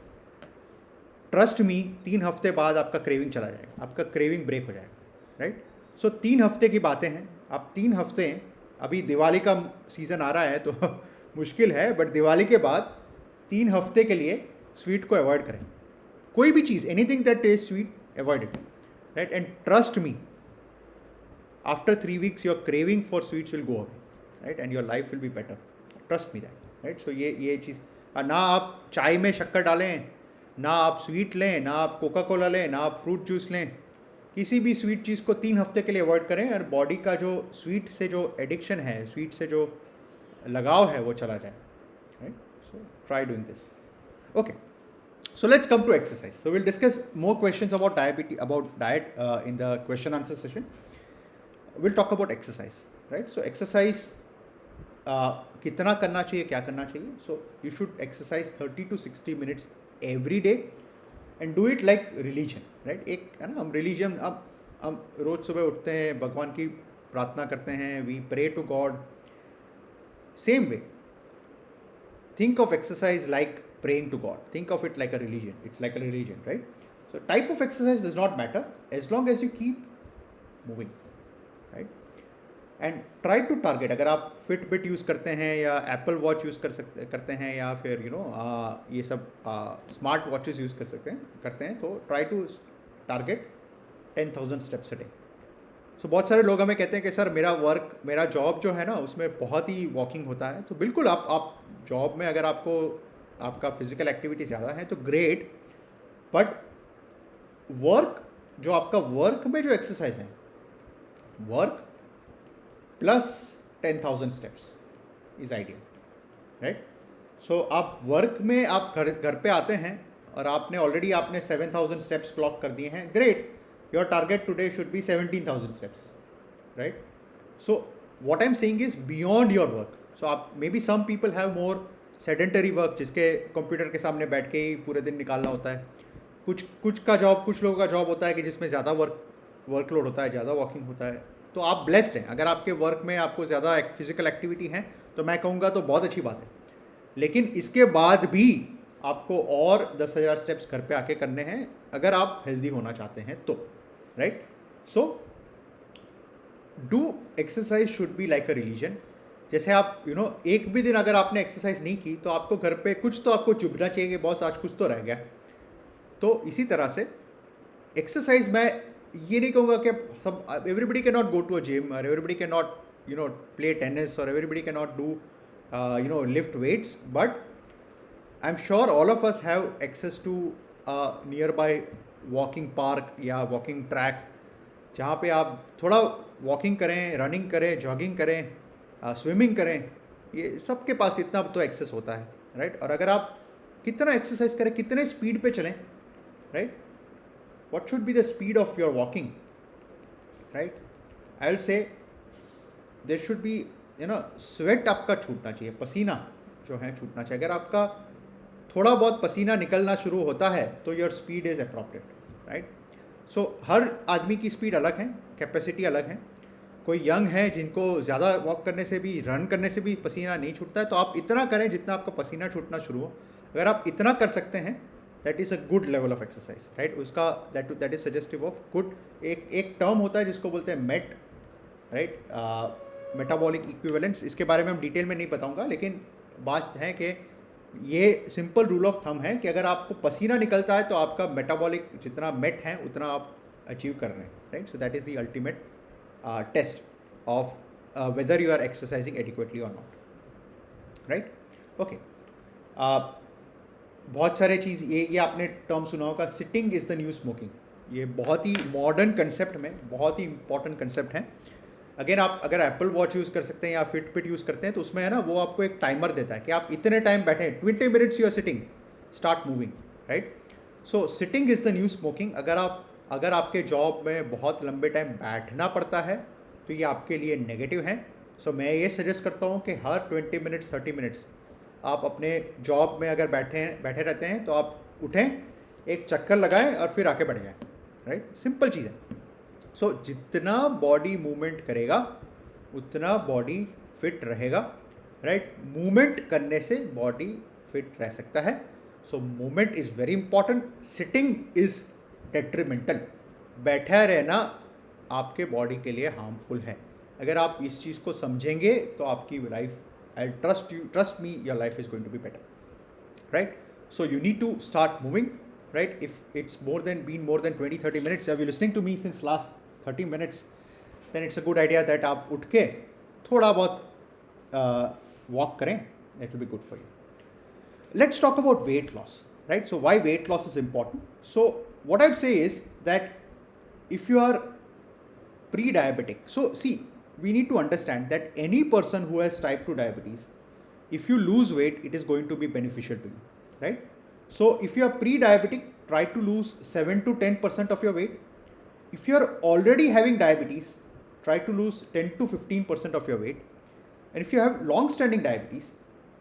Trust me, 3 हफ्ते बाद आपका क्रेविंग चला जाएगा, आपका क्रेविंग ब्रेक हो जाएगा, राइट. सो 3 हफ्ते की बातें हैं. आप 3 हफ्ते, अभी दिवाली का सीज़न आ रहा है तो मुश्किल है, बट दिवाली के बाद 3 हफ्ते के लिए स्वीट को अवॉइड करें. कोई भी चीज़, anything that taste sweet, avoid it, right. And trust me, after 3 weeks your craving for sweets will go away, right, and your life will be better. Trust me that, right. So ये चीज़, ना आप चाय में शक्कर डालें, ना आप स्वीट लें, ना आप कोका कोला लें, ना आप फ्रूट जूस लें. किसी भी स्वीट चीज़ को 3 हफ्ते के लिए अवॉइड करें और बॉडी का जो स्वीट से जो एडिक्शन है, स्वीट से जो लगाव है, वो चला जाए, right. So try doing this. Okay, so let's come to exercise. So we'll discuss more questions about diet in the question answer session. We'll talk about exercise, right. So exercise कितना करना चाहिए, क्या करना चाहिए. So you should exercise 30 to 60 minutes every day and do it like religion, right. एक है ना, हम रिलीजन, अब हम रोज़ सुबह उठते हैं, भगवान की प्रार्थना करते हैं, we pray to God. Same way think of exercise like praying to God. Think of it like a religion. It's like a religion, right? So type of exercise does not matter as long as you keep moving, right? And try to target. अगर आप Fitbit use करते हैं या Apple Watch use करते हैं या फिर ये सब स्मार्ट वॉचेस यूज़ करते हैं, तो try to target 10,000 steps a day. सो बहुत सारे लोग हमें कहते हैं कि सर मेरा जॉब जो है ना उसमें बहुत ही वॉकिंग होता है. तो बिल्कुल आप जॉब में अगर आपका फिजिकल एक्टिविटी ज़्यादा है तो ग्रेट, बट जो आपका वर्क में जो एक्सरसाइज है, work plus 10,000 steps is ideal, right. So आप वर्क में आप घर पे आते हैं और आपने 7,000 स्टेप्स क्लॉक कर दिए हैं, great. Your target today should be 17,000 steps, right? So what I'm saying is beyond your work. So maybe some people have more sedentary work, जिसके कंप्यूटर के सामने बैठ के ही पूरे दिन निकालना होता है. कुछ लोगों का जॉब होता है कि जिसमें ज़्यादा वर्कलोड होता है, ज़्यादा वॉकिंग होता है. तो आप ब्लेस्ड हैं। अगर आपके वर्क में आपको ज़्यादा फिजिकल एक्टिविटी है तो मैं कहूँगा तो बहुत अच्छी बात है, लेकिन इसके बाद भी आपको और 10,000 स्टेप्स घर पे आके करने हैं अगर आप हेल्दी होना चाहते हैं तो, right. So do exercise should be like a religion. जैसे आप एक भी दिन अगर आपने एक्सरसाइज नहीं की तो आपको घर पे कुछ तो आपको चुभना चाहिए कि बॉस आज कुछ तो रह गया। तो इसी तरह से एक्सरसाइज मैं ये नहीं कहूँगा कि सब everybody can not go to a gym और everybody can not play tennis और everybody can not do lift weights, but I am sure all of us have access to nearby walking park या walking track, जहाँ पे आप थोड़ा walking करें, running करें, jogging करें, स्विमिंग करें। ये सबके पास इतना तो एक्सेस होता है, राइट। और अगर आप कितना एक्सरसाइज करें, कितने स्पीड पे चलें, right, what should be the speed of your walking, right? I will say there should be sweat आपका छूटना चाहिए, पसीना जो है छूटना चाहिए। अगर आपका थोड़ा बहुत पसीना निकलना शुरू होता है तो your speed is appropriate, right? So हर आदमी की स्पीड अलग है, कैपेसिटी अलग है। कोई यंग है जिनको ज़्यादा वॉक करने से भी, रन करने से भी पसीना नहीं छूटता है, तो आप इतना करें जितना आपका पसीना छूटना शुरू हो। अगर आप इतना कर सकते हैं, that is a good level of exercise, right. उसका that is suggestive of good. एक टर्म होता है जिसको बोलते हैं मेट, राइट, मेटाबॉलिक इक्विवेलेंस। इसके बारे में हम डिटेल में नहीं बताऊंगा, लेकिन बात है कि ये सिंपल रूल ऑफ थंब है कि अगर आपको पसीना निकलता है तो आपका मेटाबॉलिक जितना मेट है उतना आप अचीव कर रहे हैं, right. So that is the ultimate test of whether you are exercising adequately और नॉट, राइट। ओके, बहुत सारे चीज़ ये आपने टर्म सुना होगा, sitting is the new smoking. ये बहुत ही मॉडर्न कंसेप्ट में बहुत ही इंपॉर्टेंट कंसेप्ट है। अगेन आप अगर एप्पल वॉच यूज़ कर सकते हैं या फिटबिट यूज़ करते हैं तो उसमें है ना, वो आपको एक टाइमर देता है कि आप इतने टाइम बैठे, 20 minutes you are sitting, start moving, right. So sitting is the new smoking. अगर आपके जॉब में बहुत लंबे टाइम बैठना पड़ता है तो ये आपके लिए नेगेटिव है। सो मैं ये सजेस्ट करता हूँ कि हर 20 मिनट्स 30 मिनट्स आप अपने जॉब में अगर बैठे रहते हैं तो आप उठें, एक चक्कर लगाएं और फिर आके बैठ जाएं, राइट। सिंपल चीज़ है। सो जितना बॉडी मूवमेंट करेगा उतना बॉडी फिट रहेगा, राइट। मूवमेंट करने से बॉडी फिट रह सकता है। So movement is very important. Sitting is detrimental. बैठा रहना आपके बॉडी के लिए हार्मफुल है। अगर आप इस चीज़ को समझेंगे तो आपकी life, I'll trust me, your life is going to be better, right? So you need to start moving, right? If it's been more than 20-30 minutes, if you're listening to me since last 30 minutes, then it's a good idea that आप उठ के थोड़ा बहुत walk करें, that will be good for you. Let's talk about weight loss, right? So why weight loss is important? So what I'd say is that if you are pre-diabetic, so see, we need to understand that any person who has type 2 diabetes, if you lose weight, it is going to be beneficial to you, right? So if you are pre-diabetic, try to lose 7 to 10% of your weight. If you are already having diabetes, try to lose 10 to 15% of your weight. And if you have long-standing diabetes,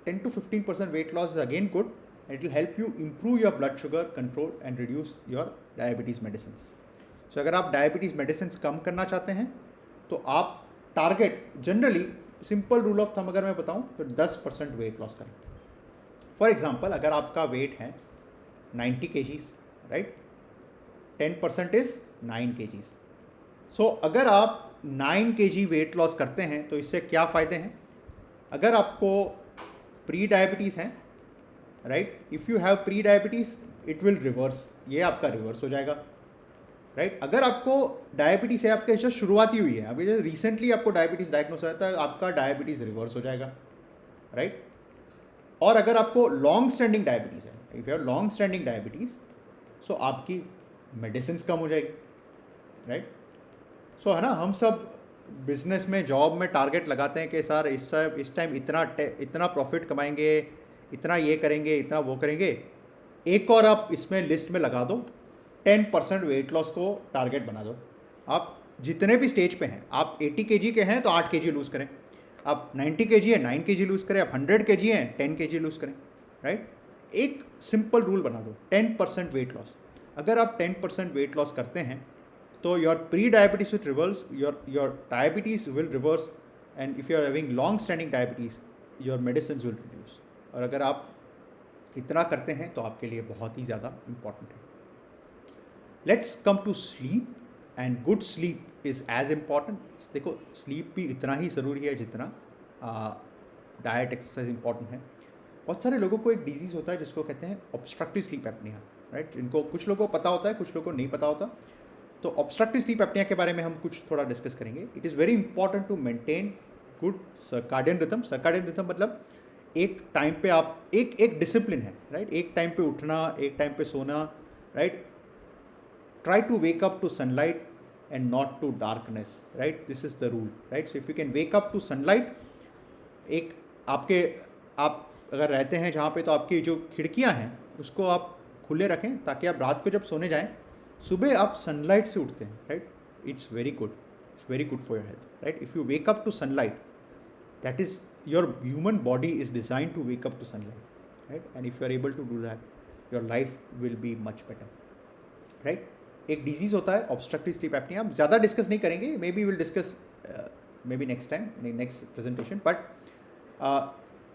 10 to 15% weight loss is again good, and it will help you improve your blood sugar control and reduce your diabetes medicines. So अगर आप diabetes medicines कम करना चाहते हैं तो आप target, generally simple rule of thumb अगर मैं बताऊं तो 10% वेट लॉस करें। फॉर एग्जांपल, अगर आपका वेट है 90 kgs, राइट, 10% इज 9 kgs। सो अगर आप 9 kg वेट लॉस करते हैं तो इससे क्या फ़ायदे हैं? अगर आपको प्री डायबिटीज़ है, right, if you have pre diabetes it will reverse, ये आपका रिवर्स हो जाएगा, राइट। अगर आपको डायबिटीज़ है, आपके जस्ट शुरुआती हुई है, अभी रिसेंटली आपको डायबिटीज़ डायग्नोस होता है, आपका डायबिटीज़ रिवर्स हो जाएगा, राइट। और अगर आपको लॉन्ग स्टैंडिंग डायबिटीज़ है, if you have long standing diabetes, so आपकी मेडिसिन कम हो जाएगी, राइट। सो है ना, हम सब बिजनेस में, जॉब में टारगेट लगाते हैं कि सर इस टाइम इतना प्रॉफिट कमाएंगे, इतना ये करेंगे, इतना वो करेंगे। एक और आप इसमें लिस्ट में लगा दो, 10% वेट लॉस को टारगेट बना दो। आप जितने भी स्टेज पे हैं, आप 80 kg के हैं तो 8 kg लूज़ करें, आप 90 kg है 9 kg लूज़ करें, आप 100 kg हैं 10 kg लूज़ करें, राइट। एक सिंपल रूल बना दो, 10% वेट लॉस। अगर आप 10% वेट लॉस करते हैं तो your pre diabetes will reverse, your diabetes will reverse, and if you are having long standing diabetes your medicine will reduce. और अगर आप इतना करते हैं तो आपके लिए बहुत ही ज़्यादा इम्पॉर्टेंट है। Let's come to sleep, and good sleep is as important. देखो, स्लीप भी इतना ही ज़रूरी है जितना डाइट एक्सरसाइज इम्पॉर्टेंट है। बहुत सारे लोगों को एक डिजीज़ होता है जिसको कहते हैं ऑब्स्ट्रक्टिव स्लीप एपनिया, राइट, जिनको कुछ लोगों को पता होता है, कुछ लोगों को नहीं पता होता। तो ऑब्स्ट्रक्टिव स्लीप एपनिया के बारे में हम कुछ थोड़ा डिस्कस करेंगे। It is very important to maintain good circadian rhythm. Circadian rhythm मतलब एक टाइम पे आप एक डिसिप्लिन है, राइट, एक टाइम पे उठना, एक टाइम पे सोना, right. Try to wake up to sunlight and not to darkness, right, this is the rule, right. So if you can wake up to sunlight, एक आप अगर रहते हैं जहाँ पे, तो आपकी जो खिड़कियाँ हैं उसको आप खुले रखें ताकि आप रात को जब सोने जाएं, सुबह आप सनलाइट से उठते हैं, right. It's very good for your health, right. If you wake up to sunlight, that is your human body is design to wake up to sunlight, right, and if you are able to do that your life will be much better, right. एक disease होता है obstructive sleep apnoea, हम ज़्यादा discuss नहीं करेंगे, may be will discuss may be next time, next presentation. But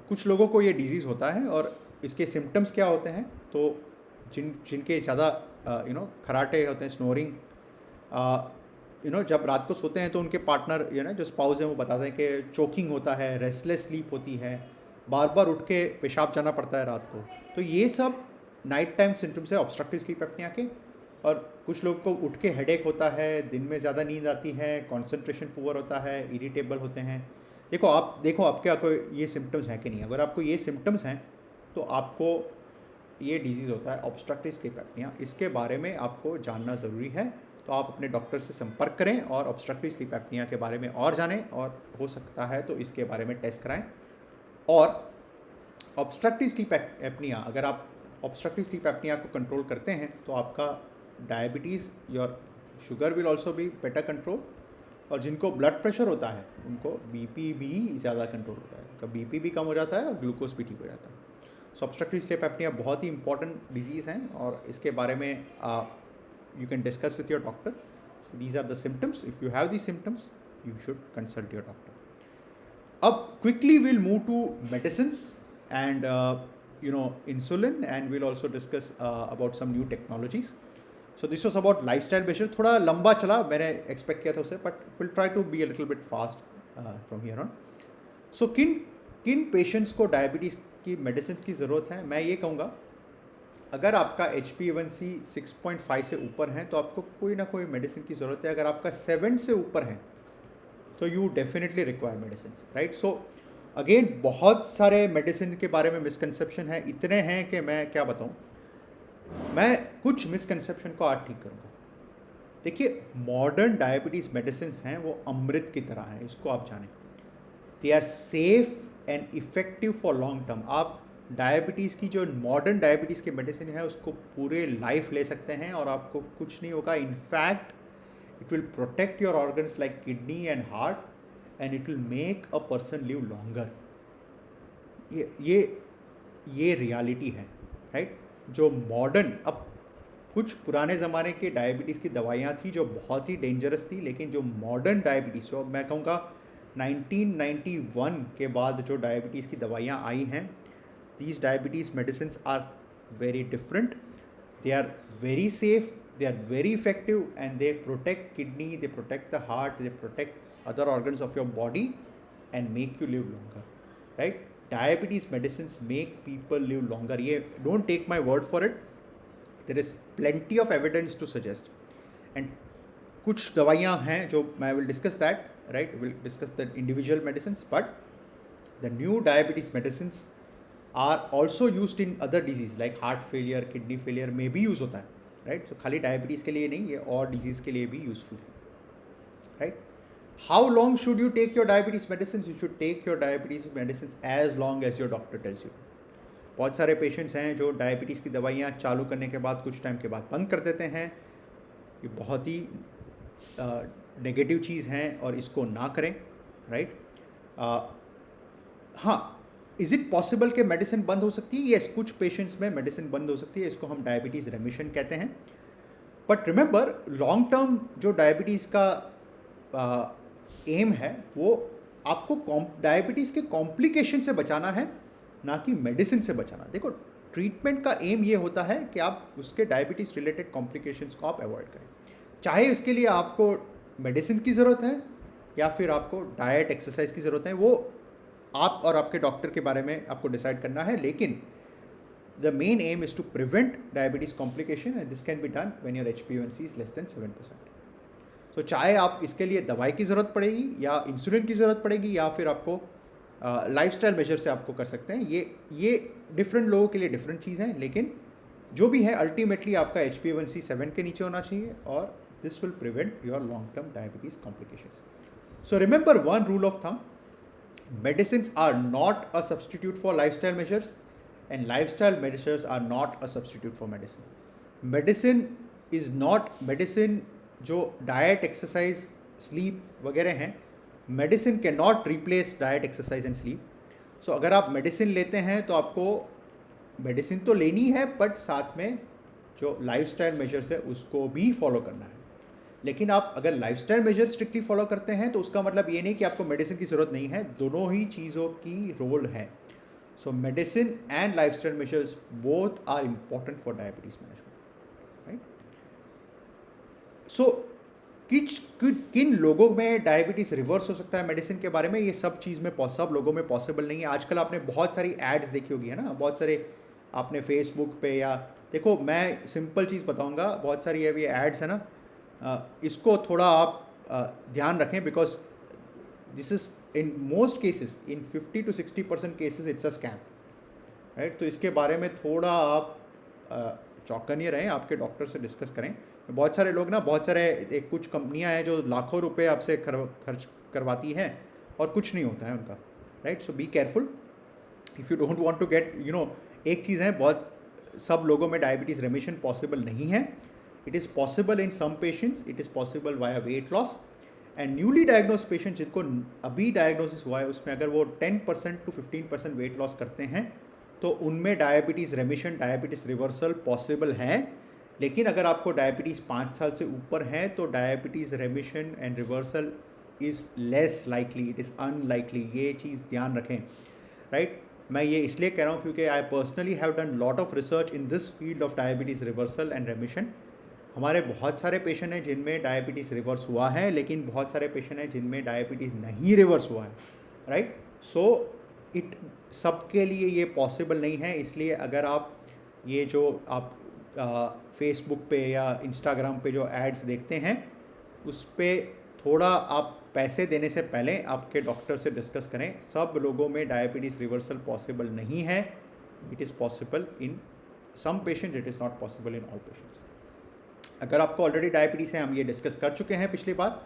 कुछ लोगों को ये डिजीज़ होता है और इसके सिम्टम्स क्या होते हैं, तो जिनके ज़्यादा खराटे होते हैं, स्नोरिंग, जब रात को सोते हैं तो उनके पार्टनर जो स्पाउस हैं वो बताते हैं कि चोकिंग होता है, रेस्टलेस स्लीप होती है, बार बार उठ के पेशाब जाना पड़ता है रात को। तो ये सब नाइट टाइम सिम्टम्स है ऑब्स्ट्रक्टिव स्लीप एपनिया के। और कुछ लोग को उठ के हेडेक होता है, दिन में ज़्यादा नींद आती है, कॉन्सेंट्रेशन पुअर होता है, इरिटेबल होते हैं। देखो आपके कोई ये सिम्टम्स हैं कि नहीं। अगर आपको ये सिम्टम्स हैं तो आपको ये डिजीज़ होता है ऑब्स्ट्रक्टिव स्लीप एपनिया। इसके बारे में आपको जानना ज़रूरी है, तो आप अपने डॉक्टर से संपर्क करें और ऑब्स्ट्रक्टिव स्लीप एपनिया के बारे में और जानें, और हो सकता है तो इसके बारे में टेस्ट कराएं। और ऑब्स्ट्रक्टिव स्लीप एपनिया, अगर आप ऑब्स्ट्रक्टिव स्लीप एपनिया को कंट्रोल करते हैं तो आपका diabetes, your sugar will also be better control. और जिनको ब्लड प्रेशर होता है उनको बीपी भी ज़्यादा कंट्रोल होता है, उनका बीपी भी कम हो जाता है और ग्लूकोज भी ठीक हो जाता है। सो ऑब्स्ट्रक्टिव स्लीप एपनिया बहुत ही इंपॉर्टेंट डिजीज़ हैं और इसके बारे में you can discuss with your doctor. These are the symptoms, if you have the symptoms you should consult your doctor. अब quickly will move to medicines and insulin, and we'll also discuss about some new technologies. So this was about lifestyle measures. थोड़ा लंबा चला, मैंने expect किया था उसे, but will try to be a little bit fast from here on. So किन patients को diabetes की मेडिसिन की ज़रूरत है? मैं ये कहूँगा, अगर आपका HbA1c 6.5 से ऊपर है तो आपको कोई ना कोई मेडिसिन की ज़रूरत है। अगर आपका 7 से ऊपर है तो you definitely require medicine, right. So again बहुत सारे मेडिसिन के बारे में मिसकंसेप्शन है, इतने हैं कि मैं क्या बताऊं। मैं कुछ मिसकंसेप्शन को आज ठीक करूंगा। देखिए, मॉडर्न डायबिटीज़ मेडिसिन हैं वो अमृत की तरह हैं, इसको आप जानें। They are safe and effective for long term. आप डायबिटीज़ की जो मॉडर्न डायबिटीज़ की मेडिसिन है उसको पूरे लाइफ ले सकते हैं और आपको कुछ नहीं होगा। In fact it will protect your organs like kidney and heart, and it will make a person live longer. ये रियलिटी है, राइट। जो मॉडर्न, अब कुछ पुराने ज़माने के डायबिटीज़ की दवाइयाँ थी जो बहुत ही डेंजरस थी, लेकिन जो मॉडर्न डायबिटीज़, जो मैं कहूँगा 1991 के बाद जो डायबिटीज़ की दवाइयाँ आई हैं, these diabetes medicines are very different. They are very safe, they are very effective, and they protect kidney, they protect the heart, they protect other organs of your body and make you live longer, right? Diabetes medicines make people live longer. ये don't take my word for it. There is plenty of evidence to suggest. And कुछ दवाइयाँ हैं जो मैं will discuss that, right? We'll discuss the individual medicines, but the new diabetes medicines are also used in other disease like heart failure, kidney failure में भी use होता है, right? So खाली diabetes के लिए नहीं, ये और disease के लिए भी useful है, right? How long should you take your diabetes medicines? You should take your diabetes medicines as long as your doctor tells you. बहुत सारे पेशेंट्स हैं जो डायबिटीज़ की दवाइयाँ चालू करने के बाद कुछ टाइम के बाद बंद कर देते हैं। ये बहुत ही नेगेटिव चीज़ हैं और इसको ना करें, राइट। हाँ, इज़ इट पॉसिबल कि मेडिसिन बंद हो सकती है? येस, कुछ पेशेंट्स में मेडिसिन बंद हो सकती है, इसको हम डायबिटीज़ रेमिशन कहते हैं। बट रिमेंबर लॉन्ग टर्म जो डायबिटीज़ का एम है वो आपको डायबिटीज़ के कॉम्प्लिकेशन से बचाना है, ना कि मेडिसिन से बचाना। देखो ट्रीटमेंट का एम ये होता है कि आप उसके डायबिटीज़ रिलेटेड कॉम्प्लिकेशंस को आप अवॉइड करें, चाहे इसके लिए आपको मेडिसिन की ज़रूरत है या फिर आपको डाइट एक्सरसाइज की ज़रूरत है, वो आप और आपके डॉक्टर के बारे में आपको डिसाइड करना है। लेकिन the main aim is to prevent diabetes complication and this can be done when your HbA1c is less than 7%। तो चाहे आप इसके लिए दवाई की ज़रूरत पड़ेगी या इंसुलिन की ज़रूरत पड़ेगी या फिर आपको लाइफस्टाइल मेजर से आपको कर सकते हैं, ये डिफरेंट लोगों के लिए डिफरेंट चीज़ हैं। लेकिन जो भी है अल्टीमेटली आपका HbA1c 7 के नीचे होना चाहिए और this will prevent your long term diabetes complications. So remember one rule of thumb, medicines are not a substitute for lifestyle measures and lifestyle measures are not a substitute for medicine. Medicine is not medicine जो diet exercise sleep वगैरह हैं, medicine can not replace diet exercise and sleep. So अगर आप medicine लेते हैं तो आपको medicine तो लेनी है बट साथ में जो लाइफस्टाइल मेजर्स है उसको भी फॉलो करना है। लेकिन आप अगर लाइफस्टाइल मेजर स्ट्रिक्टली फॉलो करते हैं तो उसका मतलब ये नहीं कि आपको मेडिसिन की ज़रूरत नहीं है, दोनों ही चीज़ों की रोल है। So medicine and lifestyle measures both are important for diabetes management, right. So किन लोगों में डायबिटीज़ रिवर्स हो सकता है मेडिसिन के बारे में, ये सब चीज़ में सब लोगों में पॉसिबल नहीं है। आजकल आपने बहुत सारी एड्स देखी होगी, है ना, बहुत सारे आपने फेसबुक पे या देखो, मैं सिंपल चीज़ बताऊंगा, बहुत सारी अभी एड्स है ना, इसको थोड़ा आप ध्यान रखें because this is in most cases, in 50 to 60% cases it's a scam, right. तो इसके बारे में थोड़ा आप चौकन्ने रहें, आपके डॉक्टर से डिस्कस करें। बहुत सारे लोग ना, बहुत सारे कुछ कंपनियां हैं जो लाखों रुपए आपसे खर्च करवाती हैं और कुछ नहीं होता है उनका, right. So be careful if you don't want to get एक चीज़ है, बहुत सब लोगों में डायबिटीज़ रेमिशन पॉसिबल नहीं है। It is possible in some patients, it is possible via weight loss and newly diagnose patient जिनको अभी डायग्नोसिस हुआ है उसमें अगर वो 10% to 15% वेट लॉस करते हैं तो उनमें डायबिटीज़ रेमिशन, डायबिटीज़ रिवर्सल पॉसिबल है। लेकिन अगर आपको डायबिटीज़ 5 साल से ऊपर है तो diabetes रेमिशन and reversal is less likely, it is unlikely. ये चीज़ ध्यान रखें, राइट। मैं ये इसलिए कह रहा हूँ क्योंकि I personally have done lot of research in this field of diabetes reversal and रेमिशन। हमारे बहुत सारे पेशेंट हैं जिनमें डायबिटीज़ रिवर्स हुआ है, लेकिन बहुत सारे पेशेंट हैं जिनमें डायबिटीज़ नहीं रिवर्स हुआ है, राइट। सो इट सबके लिए ये पॉसिबल नहीं है। इसलिए अगर आप ये जो आप फेसबुक पे या इंस्टाग्राम पे जो एड्स देखते हैं उस पर थोड़ा आप पैसे देने से पहले आपके डॉक्टर से डिस्कस करें। सब लोगों में डायबिटीज़ रिवर्सल पॉसिबल नहीं है, it is possible in some patient, it is not possible in all patients. अगर आपको ऑलरेडी डायबिटीज़ है, हम ये डिस्कस कर चुके हैं पिछली बार,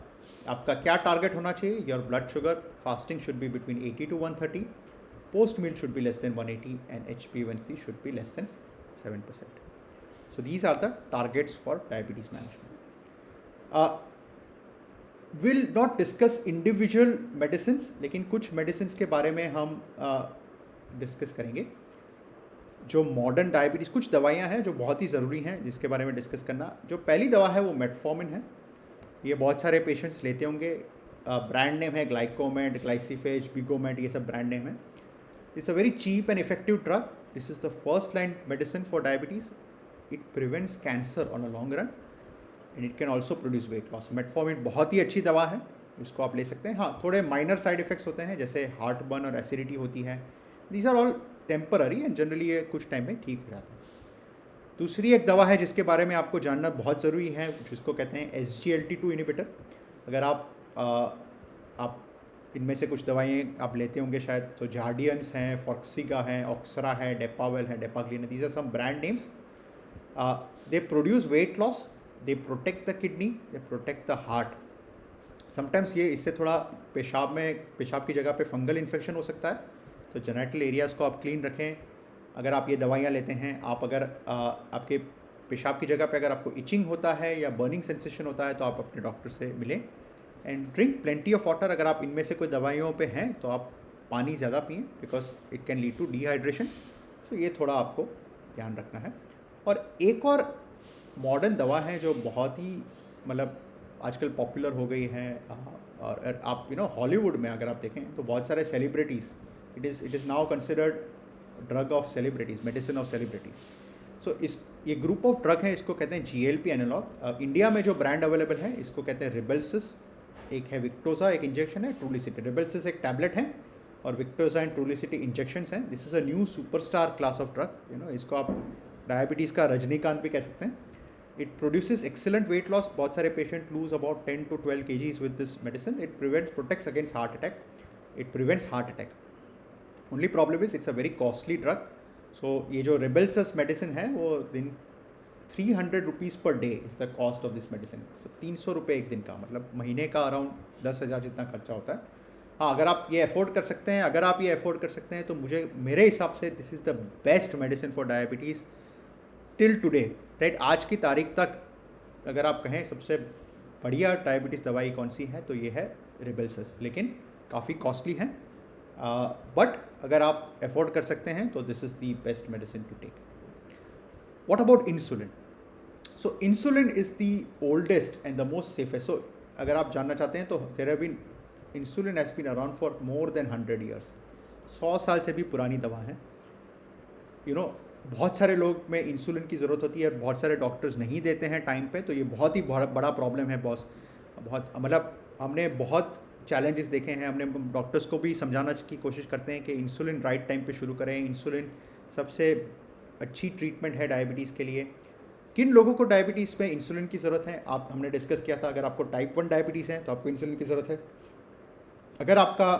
आपका क्या टारगेट होना चाहिए। Your blood sugar fasting should be between 80 to 130, post meal should be less than 180 and HbA1c should be less than 7%. So these are the targets for diabetes management. We'll not discuss individual medicines, लेकिन कुछ medicines के बारे में हम discuss करेंगे। जो modern diabetes, कुछ दवाइयाँ हैं जो बहुत ही ज़रूरी हैं जिसके बारे में डिस्कस करना। जो पहली दवा है वो मेटफॉर्मिन है। ये बहुत सारे पेशेंट्स लेते होंगे। ब्रांड नेम है ग्लाइकोमेट, ग्लाइसिफेज, बिगोमेट, ये सब ब्रांड नेम है। It's a very cheap and effective drug. This is the first line medicine for diabetes. It prevents cancer on a long run and it can also produce weight loss. Metformin बहुत ही अच्छी दवा है, इसको आप ले सकते हैं। हाँ, थोड़े माइनर साइड इफेक्ट्स होते हैं जैसे हार्ट बर्न और एसिडिटी होती है। These are all temporary and generally ये कुछ टाइम में ठीक हो जाता है। दूसरी एक दवा है जिसके बारे में आपको जानना बहुत ज़रूरी है, जिसको कहते हैं SGLT2 इनिबिटर। अगर आप इनमें से कुछ दवाएं आप लेते होंगे शायद, तो जार्डियंस हैं, फॉक्सिगा है, ऑक्सरा है, डेपावेल है, डेपाग्लिन है। These are some brand names. They produce weight loss, they protect the kidney, they protect the heart. Sometimes ये इससे थोड़ा पेशाब की जगह पे फंगल इन्फेक्शन हो सकता है, तो जेनेटल एरियाज़ को आप क्लीन रखें। अगर आप ये दवाइयाँ लेते हैं, आप अगर आपके पेशाब की जगह पे अगर आपको इचिंग होता है या बर्निंग सेंसेशन होता है तो आप अपने डॉक्टर से मिलें। And drink plenty of water. अगर आप इनमें से कोई दवाइयों पे हैं तो आप पानी ज़्यादा पिएं because it can lead to dehydration. So ये थोड़ा आपको ध्यान रखना है। और एक और मॉडर्न दवा हैं जो बहुत ही मतलब आजकल पॉपुलर हो गई हैं। और आप हॉलीवुड में अगर आप देखें तो बहुत सारे celebrities, it is now considered drug of celebrities, medicine of celebrities. So इस ये ग्रुप ऑफ ड्रग है, इसको कहते हैं GLP एनालॉग। इंडिया में जो ब्रांड अवेलेबल है इसको कहते हैं रिबेल्सिस, एक है विक्टोजा, एक इंजेक्शन है ट्रूलिसिटी। रिबेल्सिस एक टैबलेट है और विक्टोजा एंड ट्रूलिसिटी इंजेक्शंस हैं। This is a new superstar class of drug. इसको आप डायबिटीज़ का रजनीकांत भी कह सकते हैं। It produces excellent weight loss. बहुत सारे patient lose about 10 to 12 kgs with this medicine. It protects against heart attack. It prevents heart attack. Only problem is it's a very costly drug. So ये जो Rybelsus medicine है वो 300 rupees per day is the cost of this medicine. So 300 रुपये एक दिन का, मतलब महीने का अराउंड 10,000 जितना खर्चा होता है। हाँ, अगर आप ये अफोर्ड कर सकते हैं, तो मेरे हिसाब से this is the best medicine for diabetes till today, right. आज की तारीख तक अगर आप कहें सबसे बढ़िया डायबिटीज़ दवाई कौन सी है तो ये है रिबेल्सिस, लेकिन काफ़ी कॉस्टली है। बट अगर आप अफोर्ड कर सकते हैं तो this is the best medicine to take. What about insulin? So insulin is the oldest and the most safest. So अगर आप जानना चाहते हैं तो there have been insulin has been around for more than 100 years. 100 साल से भी पुरानी दवा है। बहुत सारे लोग में इंसुलिन की ज़रूरत होती है, बहुत सारे डॉक्टर्स नहीं देते हैं टाइम पे, तो ये बहुत ही बड़ा प्रॉब्लम है बॉस। बहुत मतलब हमने बहुत चैलेंजेस देखे हैं। हमने डॉक्टर्स को भी समझाना की कोशिश करते हैं कि इंसुलिन राइट टाइम पे शुरू करें। इंसुलिन सबसे अच्छी ट्रीटमेंट है डायबिटीज़ के लिए। किन लोगों को डायबिटीज़ में इंसुलिन की ज़रूरत है हमने डिस्कस किया था। अगर आपको टाइप 1 डायबिटीज़ है तो आपको इंसुलिन की ज़रूरत है। अगर आपका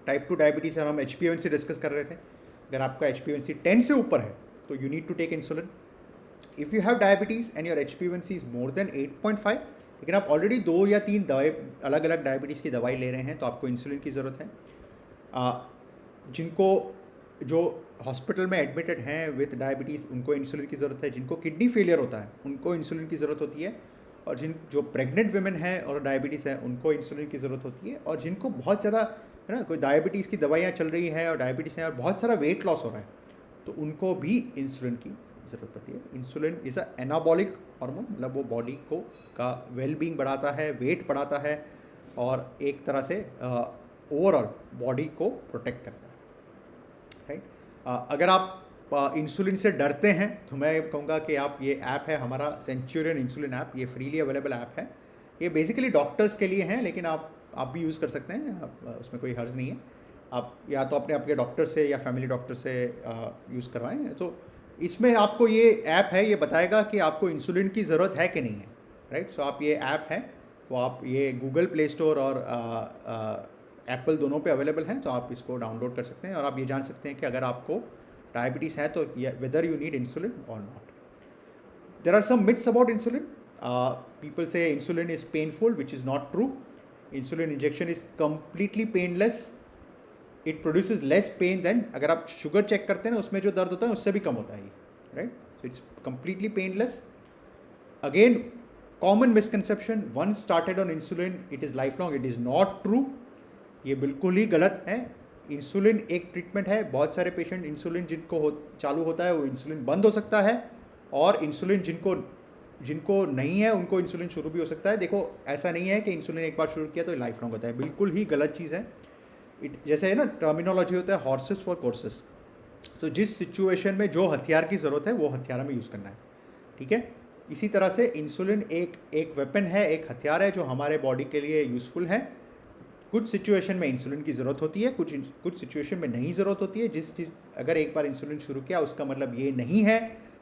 टाइप 2 डायबिटीज़ है, हम HbA1c डिस्कस कर रहे थे, अगर आपका HbA1c 10 से ऊपर है तो you need to take insulin. If you have diabetes and your HbA1c is more than 8.5, लेकिन आप ऑलरेडी 2 या 3 दवाई अलग अलग डायबिटीज़ की दवाई ले रहे हैं तो आपको इंसुलिन की ज़रूरत है। जिनको जो हॉस्पिटल में एडमिटेड हैं विथ डायबिटीज़ उनको इंसुलिन की ज़रूरत है। जिनको किडनी फेलियर होता है उनको इंसुलिन की ज़रूरत होती है। और जो प्रेग्नेंट वुमेन हैं और डायबिटीज़ है उनको इंसुलिन की ज़रूरत होती है। और जिनको बहुत ज़्यादा है ना, कोई डायबिटीज़ की दवाइयाँ चल रही हैं और डायबिटीज़ है और बहुत सारा वेट लॉस हो रहा है तो उनको भी इंसुलिन की ज़रूरत पड़ती है। Insulin is a anabolic hormone, मतलब वो बॉडी को का वेलबींग बढ़ाता है, वेट बढ़ाता है और एक तरह से ओवरऑल बॉडी को प्रोटेक्ट करता है, राइट। अगर आप इंसुलिन से डरते हैं तो मैं कहूँगा कि आप ये ऐप है हमारा सेंचुरियन इंसुलिन ऐप, ये फ्रीली अवेलेबल ऐप है। ये बेसिकली डॉक्टर्स के लिए हैं, लेकिन आप भी यूज़ कर सकते हैं, उसमें कोई हर्ज नहीं है। आप या तो आपके डॉक्टर से या फैमिली डॉक्टर से यूज़ करवाएं। तो इसमें आपको ये ऐप है, ये बताएगा कि आपको इंसुलिन की ज़रूरत है कि नहीं है, राइट। सो आप ये ऐप है वो आप ये गूगल प्ले स्टोर और एप्पल दोनों पे अवेलेबल हैं, तो आप इसको डाउनलोड कर सकते हैं और आप ये जान सकते हैं कि अगर आपको डायबिटीज़ है तो वेदर यू नीड इंसुलिन और not. There are some myths about insulin. People say insulin is painful, which is not true. Insulin injection is completely painless. It produces less pain then, अगर आप sugar check करते हैं ना उसमें जो दर्द होता है उससे भी कम होता है ये, right. So it's completely painless. Again common misconception, once started on insulin it is life long. It is not true, ये बिल्कुल ही गलत है। इंसुलिन एक ट्रीटमेंट है। बहुत सारे पेशेंट इंसुलिन जिनको चालू होता है वो इंसुलिन बंद हो सकता है, और इंसुलिन जिनको नहीं है उनको इंसुलिन शुरू भी हो सकता है। देखो ऐसा नहीं है कि इंसुलिन एक बार शुरू किया तो लाइफ लॉन्ग होता है, बिल्कुल ही गलत चीज़ है। जैसे है ना टर्मिनोलॉजी होता है हॉर्सेस फॉर कोर्सेस। तो जिस सिचुएशन में जो हथियार की ज़रूरत है वो हथियार में यूज़ करना है, ठीक है। इसी तरह से इंसुलिन एक वेपन है, एक हथियार है जो हमारे बॉडी के लिए यूज़फुल है। कुछ सिचुएशन में इंसुलिन की ज़रूरत होती है, कुछ सिचुएशन में नहीं ज़रूरत होती है। जिस चीज़ अगर एक बार इंसुलिन शुरू किया उसका मतलब ये नहीं है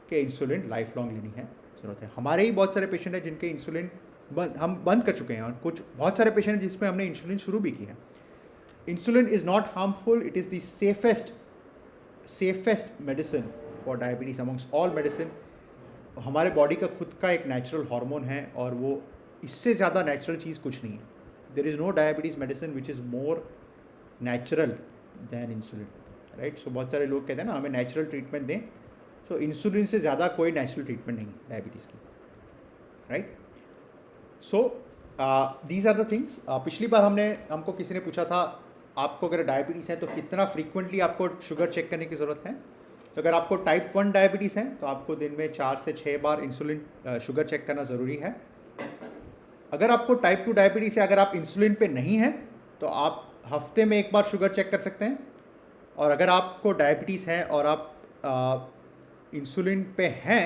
कि इंसुलिन लाइफ लॉन्ग लेनी है ज़रूरत है। हमारे ही बहुत सारे पेशेंट हैं जिनके इंसुलिन हम बंद कर चुके हैं, और बहुत सारे पेशेंट हैं जिसमें हमने इंसुलिन शुरू भी की है। Insulin is not harmful, it is the safest medicine for diabetes amongst all medicine. हमारे बॉडी का खुद का एक नेचुरल हार्मोन है और वो इससे ज़्यादा नेचुरल चीज़ कुछ नहीं है। There is no diabetes medicine which is more natural than insulin, right. So बहुत सारे लोग कहते हैं ना हमें नेचुरल ट्रीटमेंट दें, सो इंसुलिन से ज़्यादा कोई नेचुरल ट्रीटमेंट नहीं डायबिटीज़ की, right. So these are the things. पिछली बार हमको किसी ने पूछा था आपको अगर डायबिटीज़ है तो कितना फ्रीक्वेंटली आपको शुगर चेक करने की ज़रूरत है। तो अगर आपको टाइप 1 डायबिटीज़ है तो आपको दिन में 4 से 6 बार इंसुलिन शुगर चेक करना ज़रूरी है। अगर आपको टाइप 2 डायबिटीज़ है, अगर आप इंसुलिन पे नहीं हैं तो आप हफ्ते में 1 बार शुगर चेक कर सकते हैं। और अगर आपको डायबिटीज़ है और आप इंसुलिन पे हैं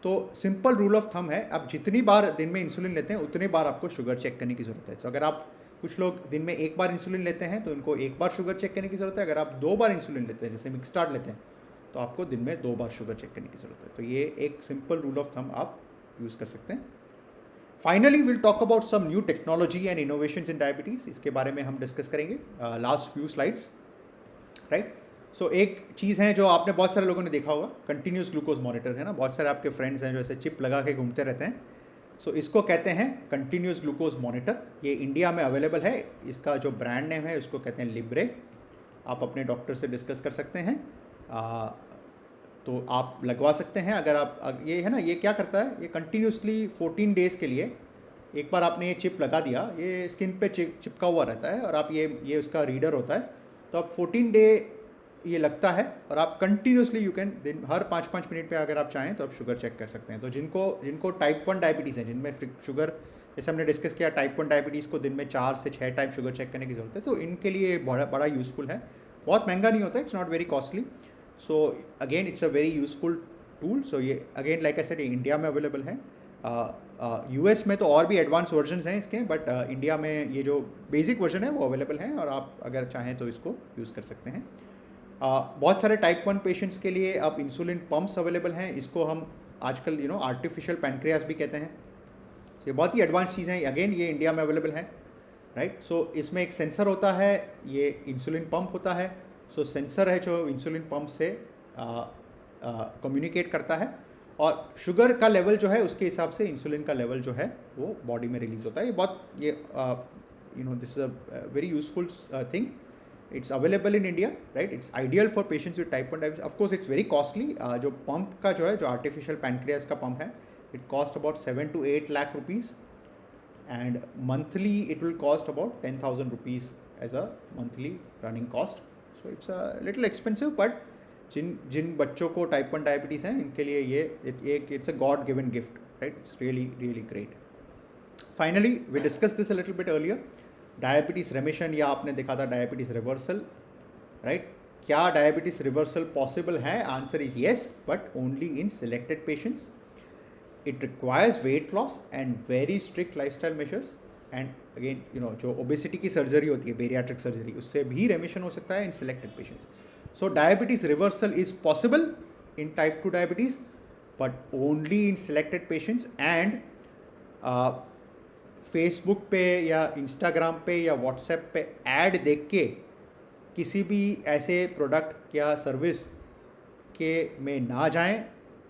तो सिंपल रूल ऑफ थंब है, आप जितनी बार दिन में इंसुलिन लेते हैं उतनी बार आपको शुगर चेक करने की ज़रूरत है। तो अगर आप कुछ लोग दिन में 1 बार इंसुलिन लेते हैं तो उनको 1 बार शुगर चेक करने की ज़रूरत है। अगर आप 2 बार इंसुलिन लेते हैं, जैसे मिक्सटार्ड लेते हैं, तो आपको दिन में 2 बार शुगर चेक करने की ज़रूरत है। तो ये एक सिंपल रूल ऑफ थंब आप यूज़ कर सकते हैं। Finally will talk about some new technology and innovations in diabetes. इसके बारे में हम डिस्कस करेंगे last few slides, right. So एक चीज़ है जो आपने बहुत सारे लोगों ने देखा होगा, कंटिन्यूस ग्लूकोज मॉनिटर है ना। बहुत सारे आपके फ्रेंड्स हैं जो ऐसे चिप लगा के घूमते रहते हैं। सो इसको कहते हैं कंटिन्यूस ग्लूकोज मॉनिटर। ये इंडिया में अवेलेबल है। इसका जो ब्रांड नेम है उसको कहते हैं लिब्रे। आप अपने डॉक्टर से डिस्कस कर सकते हैं, तो आप लगवा सकते हैं। अगर आप ये है ना, ये क्या करता है, ये कंटिन्यूसली 14 डेज़ के लिए एक बार आपने ये चिप लगा दिया, ये स्किन पे चिपका हुआ रहता है और आप ये उसका रीडर होता है। तो आप 14 डे ये लगता है और आप कंटिन्यूसली यू कैन दिन हर 5-5 मिनट पे अगर आप चाहें तो आप शुगर चेक कर सकते हैं। तो जिनको टाइप 1 डायबिटीज़ है, जिनमें शुगर, जैसे हमने डिस्कस किया, टाइप 1 डायबिटीज़ को दिन में 4 से 6 टाइम शुगर चेक करने की ज़रूरत है, तो इनके लिए बड़ा यूज़फुल है। बहुत महंगा नहीं होता है, it's not very costly. So again it's a very useful tool. So ये अगेन लाइक आई सेड इंडिया में अवेलेबल है। यूएस में तो और भी एडवांस वर्जन्स हैं इसके, बट इंडिया में ये जो बेसिक वर्जन है वो अवेलेबल है और आप अगर चाहें तो इसको यूज़ कर सकते हैं। बहुत सारे टाइप 1 पेशेंट्स के लिए अब इंसुलिन पम्प्स अवेलेबल हैं। इसको हम आजकल आर्टिफिशियल पैनक्रियास भी कहते हैं। ये बहुत ही एडवांस चीज़ है। अगेन ये इंडिया में अवेलेबल है, राइट। सो इसमें एक सेंसर होता है, ये इंसुलिन पंप होता है। सो सेंसर है जो इंसुलिन पंप से कम्युनिकेट करता है और शुगर का लेवल जो है उसके हिसाब से इंसुलिन का लेवल जो है वो बॉडी में रिलीज होता है। ये this is a very useful thing. It's available in India, right. It's ideal for patients with type 1 diabetes. Of course it's very costly. जो पंप का जो है, जो आर्टिफिशियल पैनक्रियास का पंप है, it cost about 7 to 8 lakh rupees and monthly it will cost about 10,000 rupees as a monthly running cost. So it's a little expensive, but जिन बच्चों को टाइप 1 डायबिटीज़ हैं इनके लिए ये it's a god given gift, right. It's really great. Finally we discuss this a little bit earlier, diabetes remission या आपने देखा था डायबिटीज़ रिवर्सल, राइट। क्या डायबिटीज़ रिवर्सल पॉसिबल है? Answer is yes, but only in selected patients. It requires weight loss and very strict lifestyle measures, and again जो obesity की surgery होती है, bariatric surgery, उससे भी remission हो सकता है in selected patients. So diabetes reversal is possible in type 2 diabetes, but only in selected patients. and Facebook पे या Instagram पे या WhatsApp पे ad देख के किसी भी ऐसे प्रोडक्ट या सर्विस के में ना जाएं,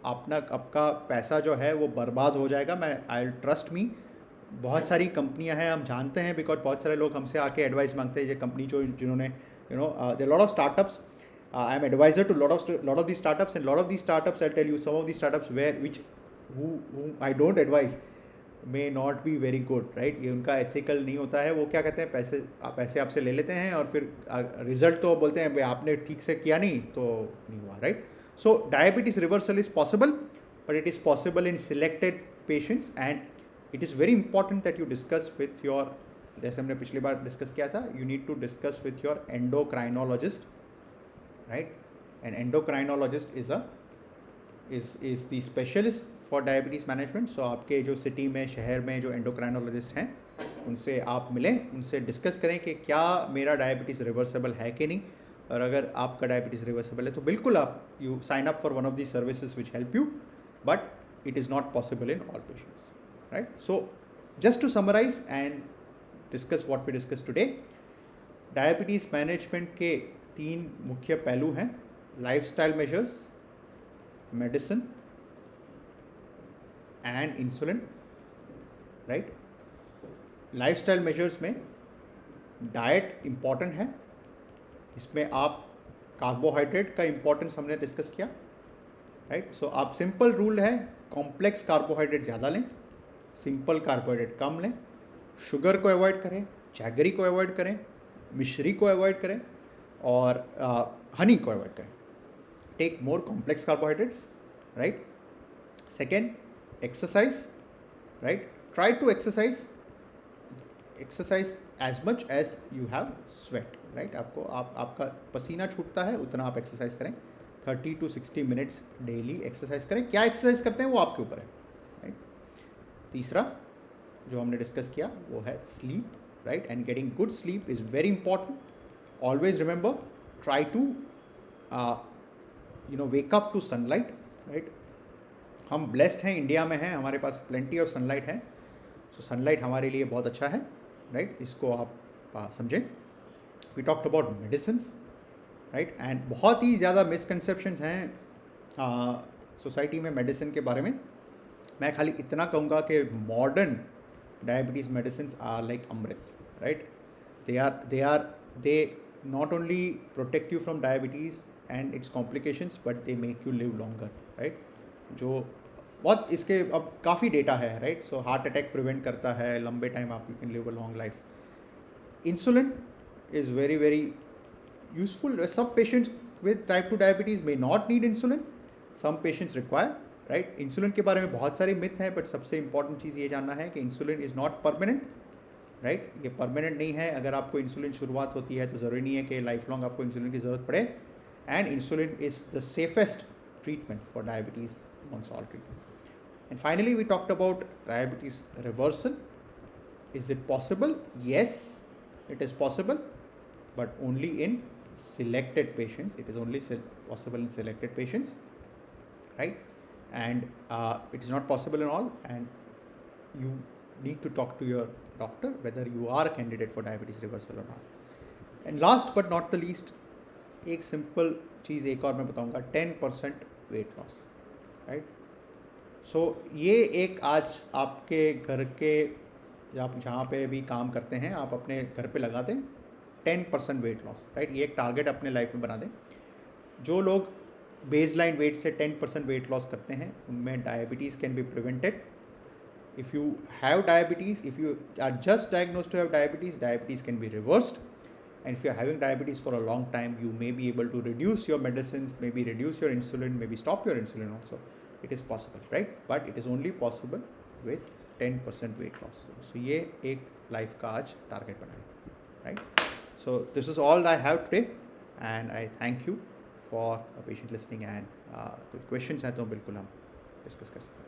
आपका पैसा जो है वो बर्बाद हो जाएगा। आई ट्रस्ट मी, बहुत सारी कंपनियां हैं, हम जानते हैं, बिकॉज बहुत सारे लोग हमसे आके एडवाइस मांगते हैं। ये कंपनी जिन्होंने their lot of startups, I am advisor to lot of the startups, and lot of the startups I tell you, some of the startups which I don't advise may not be very good, right. ये उनका ethical नहीं होता है। वो क्या कहते हैं, पैसे आपसे ले लेते हैं और फिर रिजल्ट तो बोलते हैं भाई आपने ठीक से किया नहीं तो नहीं हुआ, right. So diabetes reversal is possible, but it is possible in selected patients, and it is very important that you discuss with your, जैसे हमने पिछली बार डिस्कस किया था, you need to discuss with your endocrinologist, right? An endocrinologist is the specialist for diabetes management. So आपके जो city में, शहर में जो endocrinologist हैं, उनसे आप मिलें, उनसे डिस्कस करें कि क्या मेरा डायबिटीज़ रिवर्सेबल है कि नहीं, और अगर आपका डायबिटीज़ रिवर्सेबल है तो बिल्कुल आप you sign up for one of the services which help you, but it is not possible in all patients, right. So just to summarise and discuss what we discuss today, diabetes management के 3 मुख्य पहलू हैं: lifestyle measures, medicine and insulin, right. Lifestyle measures में diet important है, इसमें आप carbohydrate का importance हमने डिस्कस किया, राइट। सो आप सिंपल रूल है, कॉम्प्लेक्स कार्बोहाइड्रेट ज़्यादा लें, सिंपल कार्बोहाइड्रेट कम लें, शुगर को अवॉइड करें, जैगरी को अवॉइड करें, मिश्री को अवॉइड करें और हनी को अवॉइड करें। take more complex carbohydrates, right? Second, exercise, right? Try to exercise as much as you have sweat, right? आपका पसीना छूटता है उतना आप एक्सरसाइज करें, 30 to 60 मिनट्स डेली एक्सरसाइज करें. क्या एक्सरसाइज करते हैं वो आपके ऊपर है, राइट? तीसरा जो हमने डिस्कस किया वो है sleep, right? And getting good sleep is very important. Always remember, try to wake up to sunlight, right? हम ब्लेस्ड हैं, इंडिया में हैं, हमारे पास प्लेंटी ऑफ सनलाइट है. सो सनलाइट हमारे लिए बहुत अच्छा है, राइट? इसको आप समझें. We talked about medicines, right? And बहुत ही ज़्यादा मिसकंसेप्शंस हैं सोसाइटी में मेडिसिन के बारे में. मैं खाली इतना कहूँगा कि modern diabetes medicine are like amrit, right? They not only protect you from diabetes and its complications but they make you live longer, right? जो बहुत इसके अब काफ़ी डेटा है, right? So heart attack prevent करता है, लंबे टाइम आप you can live a long life. Insulin is very very useful. सब patients with type 2 diabetes may not need insulin, some patients require, right? Insulin के बारे में बहुत सारे मिथ हैं, बट सबसे इंपॉर्टेंट चीज़ ये जानना है कि insulin is not permanent, right? ये परमानेंट नहीं है. अगर आपको इंसुलिन शुरुआत होती है तो ज़रूरी नहीं है कि लाइफ लॉन्ग आपको इंसुलिन की ज़रूरत पड़े. And insulin is the safest treatment for diabetes amongst all treatment. And finally, we talked about diabetes reversal. Is it possible? Yes, it is possible, but only in selected patients. It is only possible in selected patients, right? And it is not possible in all, and you need to talk to your doctor whether you are a candidate for diabetes reversal or not. And last but not the least, एक simple चीज़ एक और मैं बताऊंगा, 10% wait loss, right? So ये एक आज आपके घर के, आप जहाँ पे भी काम करते हैं, आप अपने घर पे लगा दें 10% वेट लॉस, राइट? ये एक टारगेट अपने लाइफ में बना दें. जो लोग बेसलाइन वेट से 10% वेट लॉस करते हैं उनमें diabetes can be prevented. If you have diabetes, if you are just diagnosed to have diabetes, diabetes can be reversed. And if you are having diabetes for a long time, you may be able to reduce your medicines, maybe reduce your insulin, maybe stop your insulin also. It is possible, right? But it is only possible with 10% weight loss. So ये एक life का आज target बनाएं, right? So this is all I have today, and I thank you for patient listening. And कुछ questions हैं तो बिल्कुल हम discuss कर सकते हैं.